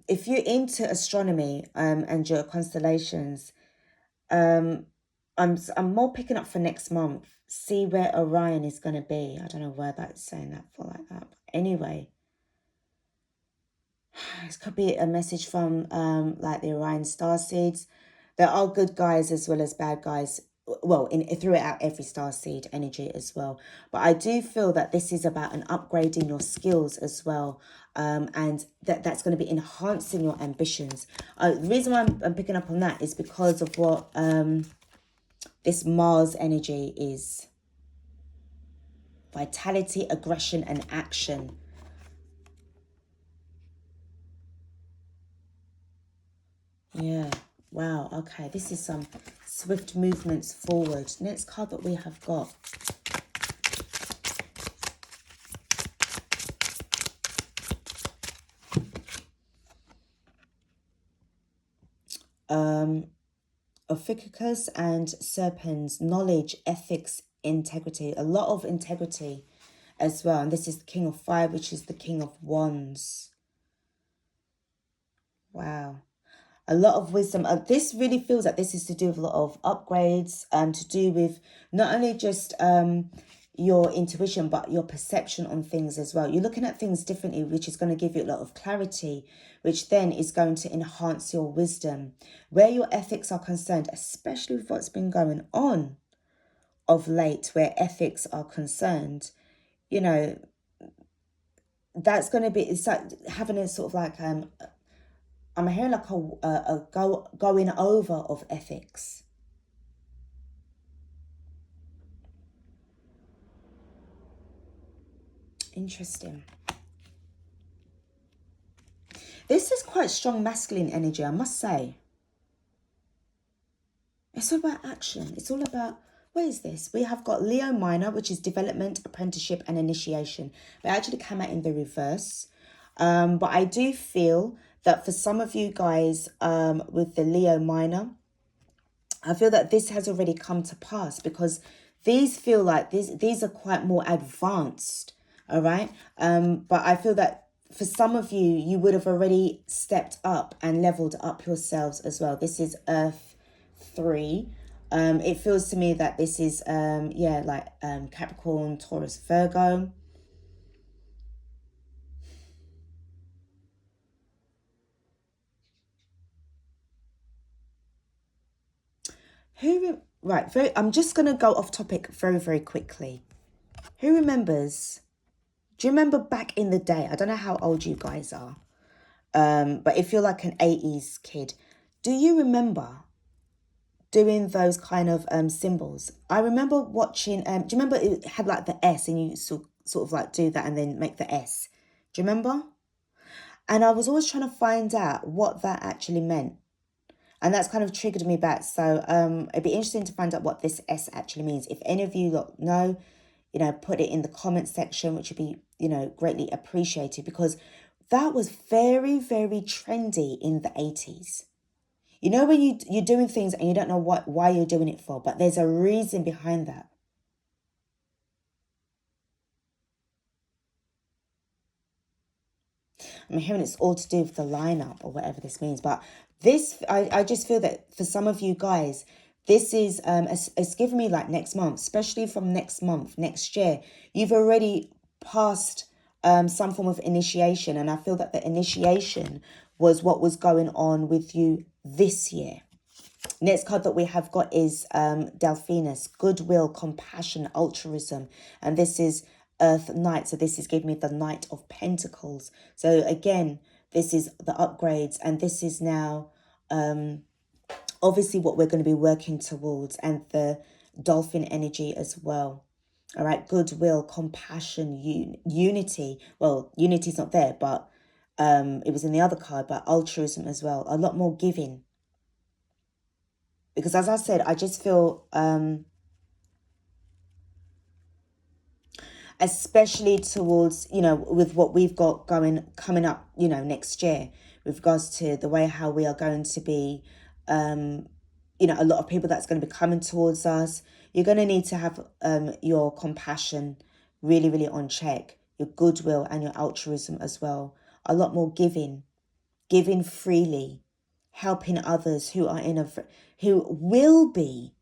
Speaker 1: if you're into astronomy and your constellations, I'm more picking up for next month. See where Orion is going to be. I don't know why that's saying that for like that. But anyway, this could be a message from like the Orion starseeds. There are good guys as well as bad guys. Well, throughout every starseed energy as well. But I do feel that this is about an upgrading your skills as well. And that's going to be enhancing your ambitions. The reason why I'm picking up on that is because of what this Mars energy is. Vitality, aggression, and action. Yeah. Wow. Okay. This is some swift movements forward. Next card that we have got. Ophiuchus and Serpens, knowledge, ethics, integrity. A lot of integrity as well. And this is the King of Fire, which is the King of Wands. Wow. A lot of wisdom. This really feels like this is to do with a lot of upgrades, to do with not only just your intuition, but your perception on things as well. You're looking at things differently, which is going to give you a lot of clarity, which then is going to enhance your wisdom. Where your ethics are concerned, especially with what's been going on of late, where ethics are concerned, you know, that's going to be, it's like having a sort of like, I'm hearing like a going over of ethics. Interesting. This is quite strong masculine energy, I must say. It's all about action. It's all about, what is this? We have got Leo minor, which is development, apprenticeship, and initiation. But it actually came out in the reverse. But I do feel that for some of you guys with the Leo minor, I feel that this has already come to pass, because these feel like these are quite more advanced, all right? But I feel that for some of you, you would have already stepped up and leveled up yourselves as well. This is Earth 3. It feels to me that this is, Capricorn, Taurus, Virgo. Right, I'm just going to go off topic very, very quickly. Who remembers, do you remember back in the day, I don't know how old you guys are, but if you're like an 80s kid, do you remember doing those kind of symbols? I remember watching, do you remember it had like the S and you sort of like do that and then make the S? Do you remember? And I was always trying to find out what that actually meant. And that's kind of triggered me back. So it'd be interesting to find out what this S actually means. If any of you lot know, put it in the comment section, which would be, greatly appreciated, because that was very, very trendy in the 80s. You know, when you're doing things and you don't know why you're doing it for, but there's a reason behind that. I'm hearing it's all to do with the lineup or whatever this means. But this, I just feel that for some of you guys, this is, it's given me like next month, especially from next month, next year, you've already passed some form of initiation. And I feel that the initiation was what was going on with you this year. Next card that we have got is Delphinus, goodwill, compassion, altruism. And this is Earth Knight. So this is giving me the Knight of Pentacles. So again, this is the upgrades. And this is now obviously what we're going to be working towards. And the dolphin energy as well. All right, goodwill, compassion, unity. Well, unity is not there, but it was in the other card. But altruism as well. A lot more giving. Because as I said, I just feel, especially towards, with what we've got coming up, next year, with regards to the way how we are going to be, a lot of people that's going to be coming towards us. You're going to need to have your compassion really, really on check, your goodwill and your altruism as well. A lot more giving freely, helping others who are who will be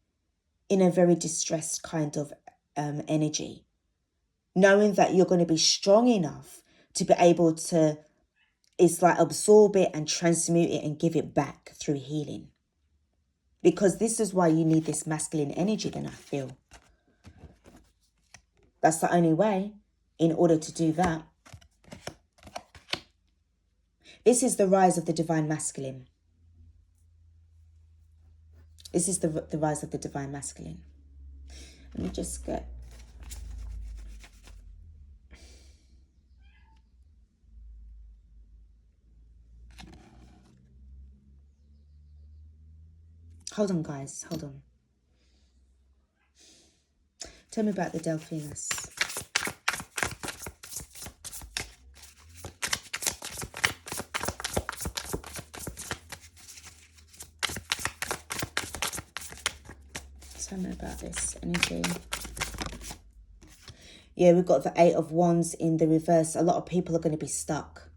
Speaker 1: in a very distressed kind of energy, knowing that you're going to be strong enough to be able to, it's like absorb it and transmute it and give it back through healing. Because this is why you need this masculine energy, then I feel. That's the only way in order to do that. This is the rise of the divine masculine. This is the rise of the divine masculine. Let me just get... Hold on, guys. Hold on. Tell me about the Delphinus. Tell me about this energy. Yeah, we've got the Eight of Wands in the reverse. A lot of people are going to be stuck.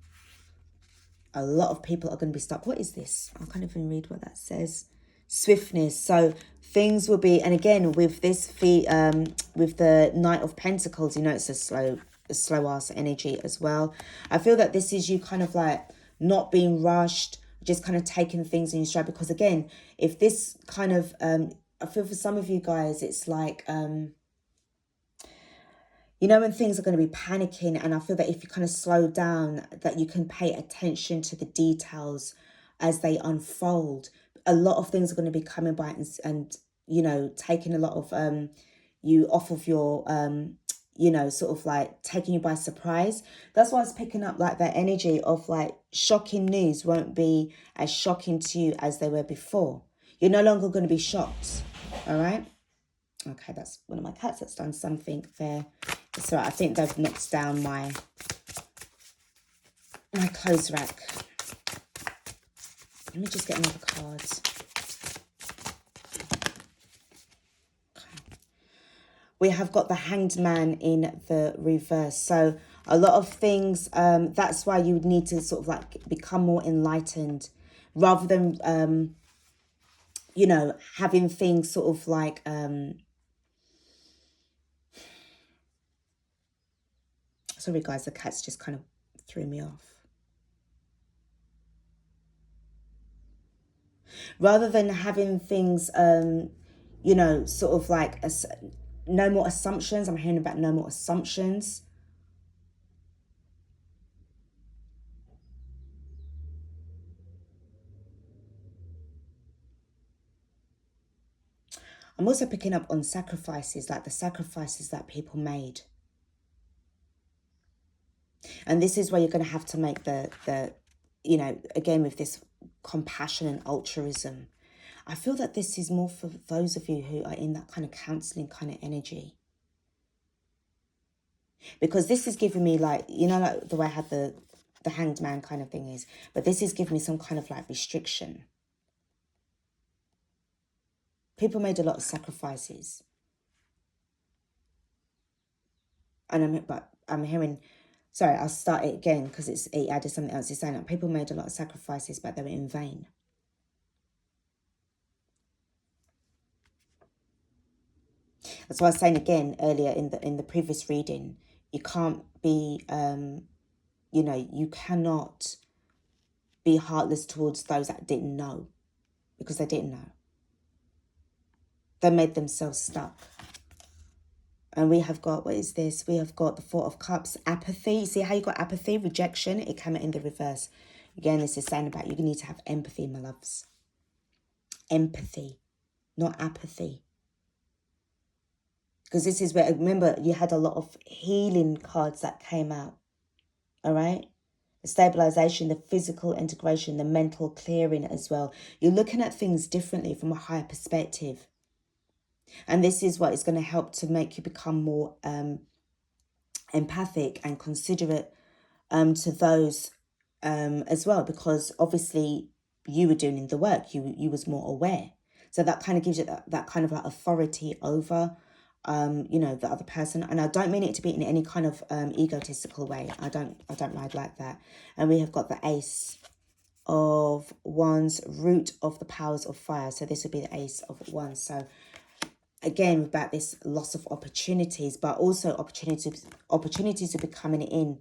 Speaker 1: A lot of people are going to be stuck. What is this? I can't even read what that says. Swiftness. So things will be, and again with this with the Knight of Pentacles, it's a slow ass energy as well. I feel that this is you kind of like not being rushed, just kind of taking things in your stride. Because again, if this kind of I feel for some of you guys, it's like when things are going to be panicking, and I feel that if you kind of slow down, that you can pay attention to the details as they unfold. A lot of things are going to be coming by and taking a lot of you off of your, sort of like taking you by surprise. That's why I was picking up like that energy of like shocking news won't be as shocking to you as they were before. You're no longer going to be shocked. All right. Okay, that's one of my cats that's done something there. It's all right. I think they've knocked down my clothes rack. Let me just get another card. Okay. We have got the Hanged Man in the reverse. So a lot of things, that's why you would need to sort of like become more enlightened rather than, having things sort of like... Sorry, guys, the cats just kind of threw me off. Rather than having things, you know, sort of like no more assumptions. I'm hearing about no more assumptions. I'm also picking up on sacrifices, like the sacrifices that people made. And this is where you're going to have to make the you know, again, with this compassion and altruism. I feel that this is more for those of you who are in that kind of counseling kind of energy. Because this is giving me like, you know, like the way I had the hanged man kind of thing is. But this is giving me some kind of like restriction. People made a lot of sacrifices. And I'm hearing, sorry, I'll start it again because it added something else. It's saying that people made a lot of sacrifices, but they were in vain. That's why I was saying again earlier in the previous reading, you can't be, you know, you cannot be heartless towards those that didn't know, because they didn't know. They made themselves stuck. And we have got, what is this? We have got the Four of Cups, apathy. See how you got apathy, rejection? It came in the reverse. Again, this is saying about you need to have empathy, my loves. Empathy, not apathy. Because this is where, remember, you had a lot of healing cards that came out. All right? The stabilization, the physical integration, the mental clearing as well. You're looking at things differently from a higher perspective. And this is what is going to help to make you become more empathic and considerate to those as well, because obviously you were doing the work, you was more aware, so that kind of gives you that kind of like authority over you know, the other person. And I don't mean it to be in any kind of egotistical way. I don't ride like that. And we have got the Ace of Wands, root of the powers of fire. So this would be the Ace of Wands. So again, about this loss of opportunities, but also opportunities will be coming in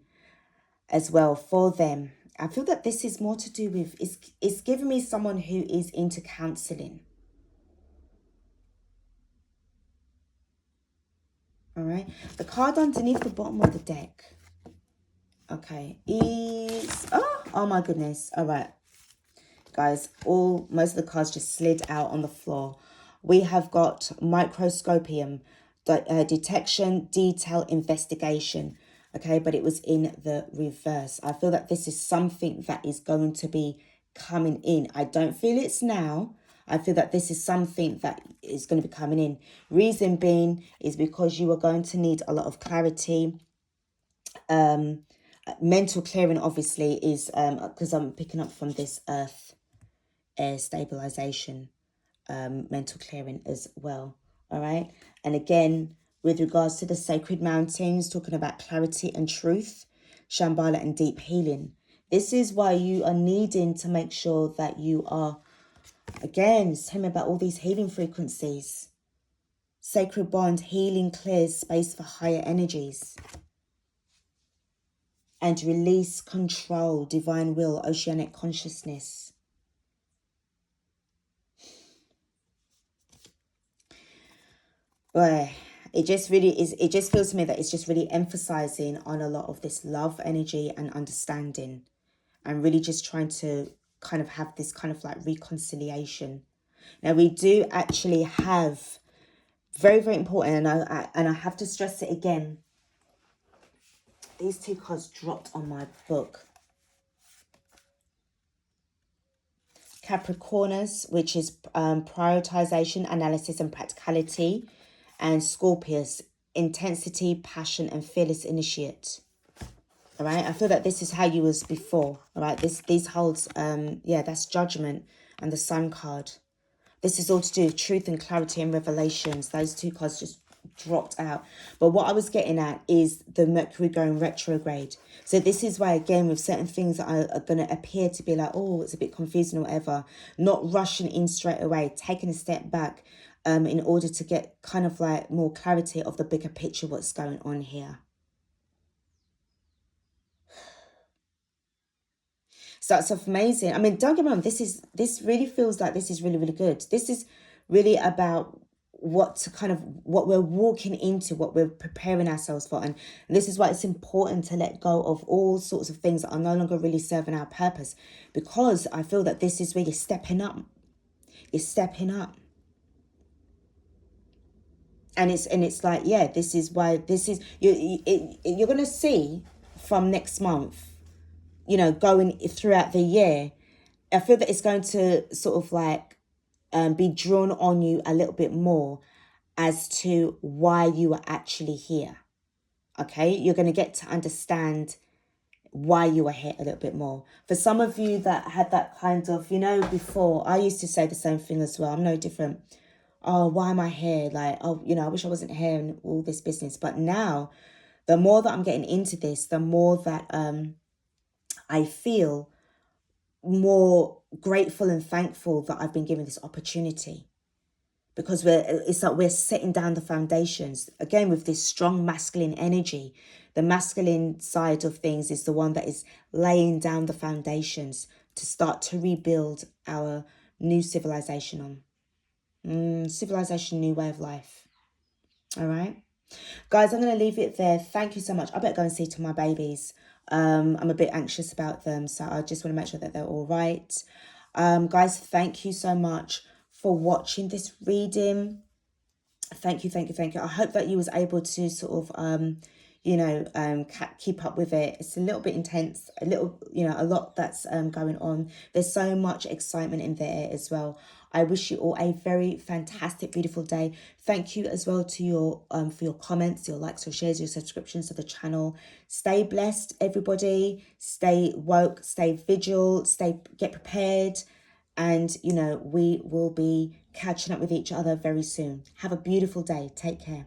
Speaker 1: as well for them. I feel that this is more to do with, it's giving me someone who is into counseling. All right. The card underneath the bottom of the deck, okay, is, oh my goodness. All right, guys, most of the cards just slid out on the floor. We have got microscopium, detection, detail, investigation. Okay, but it was in the reverse. I feel that this is something that is going to be coming in. I don't feel it's now. I feel that this is something that is going to be coming in. Reason being is because you are going to need a lot of clarity. Mental clearing obviously is, because I'm picking up from this earth, air stabilization, mental clearing as well. All right. And again, with regards to the sacred mountains, talking about clarity and truth, Shambhala and deep healing. This is why you are needing to make sure that you are, again, it's telling me about all these healing frequencies. Sacred bond, healing clears space for higher energies. And release control, divine will, oceanic consciousness. Boy, it just really is, it just feels to me that it's just really emphasizing on a lot of this love energy and understanding, and really just trying to kind of have this kind of like reconciliation. Now we do actually have, very, very important, and I have to stress it again, these two cards dropped on my book. Capricornus, which is prioritization, analysis and practicality. And Scorpius, intensity, passion and fearless initiate. All right, I feel that this is how you was before. All right, these holds, yeah, that's judgment and the Sun card. This is all to do with truth and clarity and revelations. Those two cards just dropped out. But what I was getting at is the Mercury going retrograde. So this is why, again, with certain things that are going to appear to be like, oh, it's a bit confusing or whatever, not rushing in straight away, taking a step back in order to get kind of like more clarity of the bigger picture, what's going on here. So that's amazing. I mean, don't get me wrong, this really feels like this is really, really good. This is really about what we're walking into, what we're preparing ourselves for. And this is why it's important to let go of all sorts of things that are no longer really serving our purpose, because I feel that this is where you're stepping up. You're stepping up. And it's like, yeah, this is why this is, you're going to see from next month, you know, going throughout the year, I feel that it's going to sort of like be drawn on you a little bit more as to why you are actually here. Okay, you're going to get to understand why you are here a little bit more. For some of you that had that kind of, you know, before, I used to say the same thing as well. I'm no different. Oh, why am I here? Like, oh, you know, I wish I wasn't here in all this business. But now, the more that I'm getting into this, the more that I feel more grateful and thankful that I've been given this opportunity. Because it's like we're setting down the foundations again with this strong masculine energy. The masculine side of things is the one that is laying down the foundations to start to rebuild our new civilization on. Civilization, new way of life. All right, guys, I'm going to leave it there. Thank you so much. I better go and see to my babies. I'm a bit anxious about them, so I just want to make sure that they're all right. Guys, thank you so much for watching this reading. Thank you. I hope that you was able to sort of keep up with it. It's a little bit intense, a lot that's going on. There's so much excitement in the air as well. I wish you all a very fantastic, beautiful day. Thank you as well to your for your comments, your likes, your shares, your subscriptions to the channel. Stay blessed, everybody. Stay woke, stay vigilant, get prepared. And, you know, we will be catching up with each other very soon. Have a beautiful day. Take care.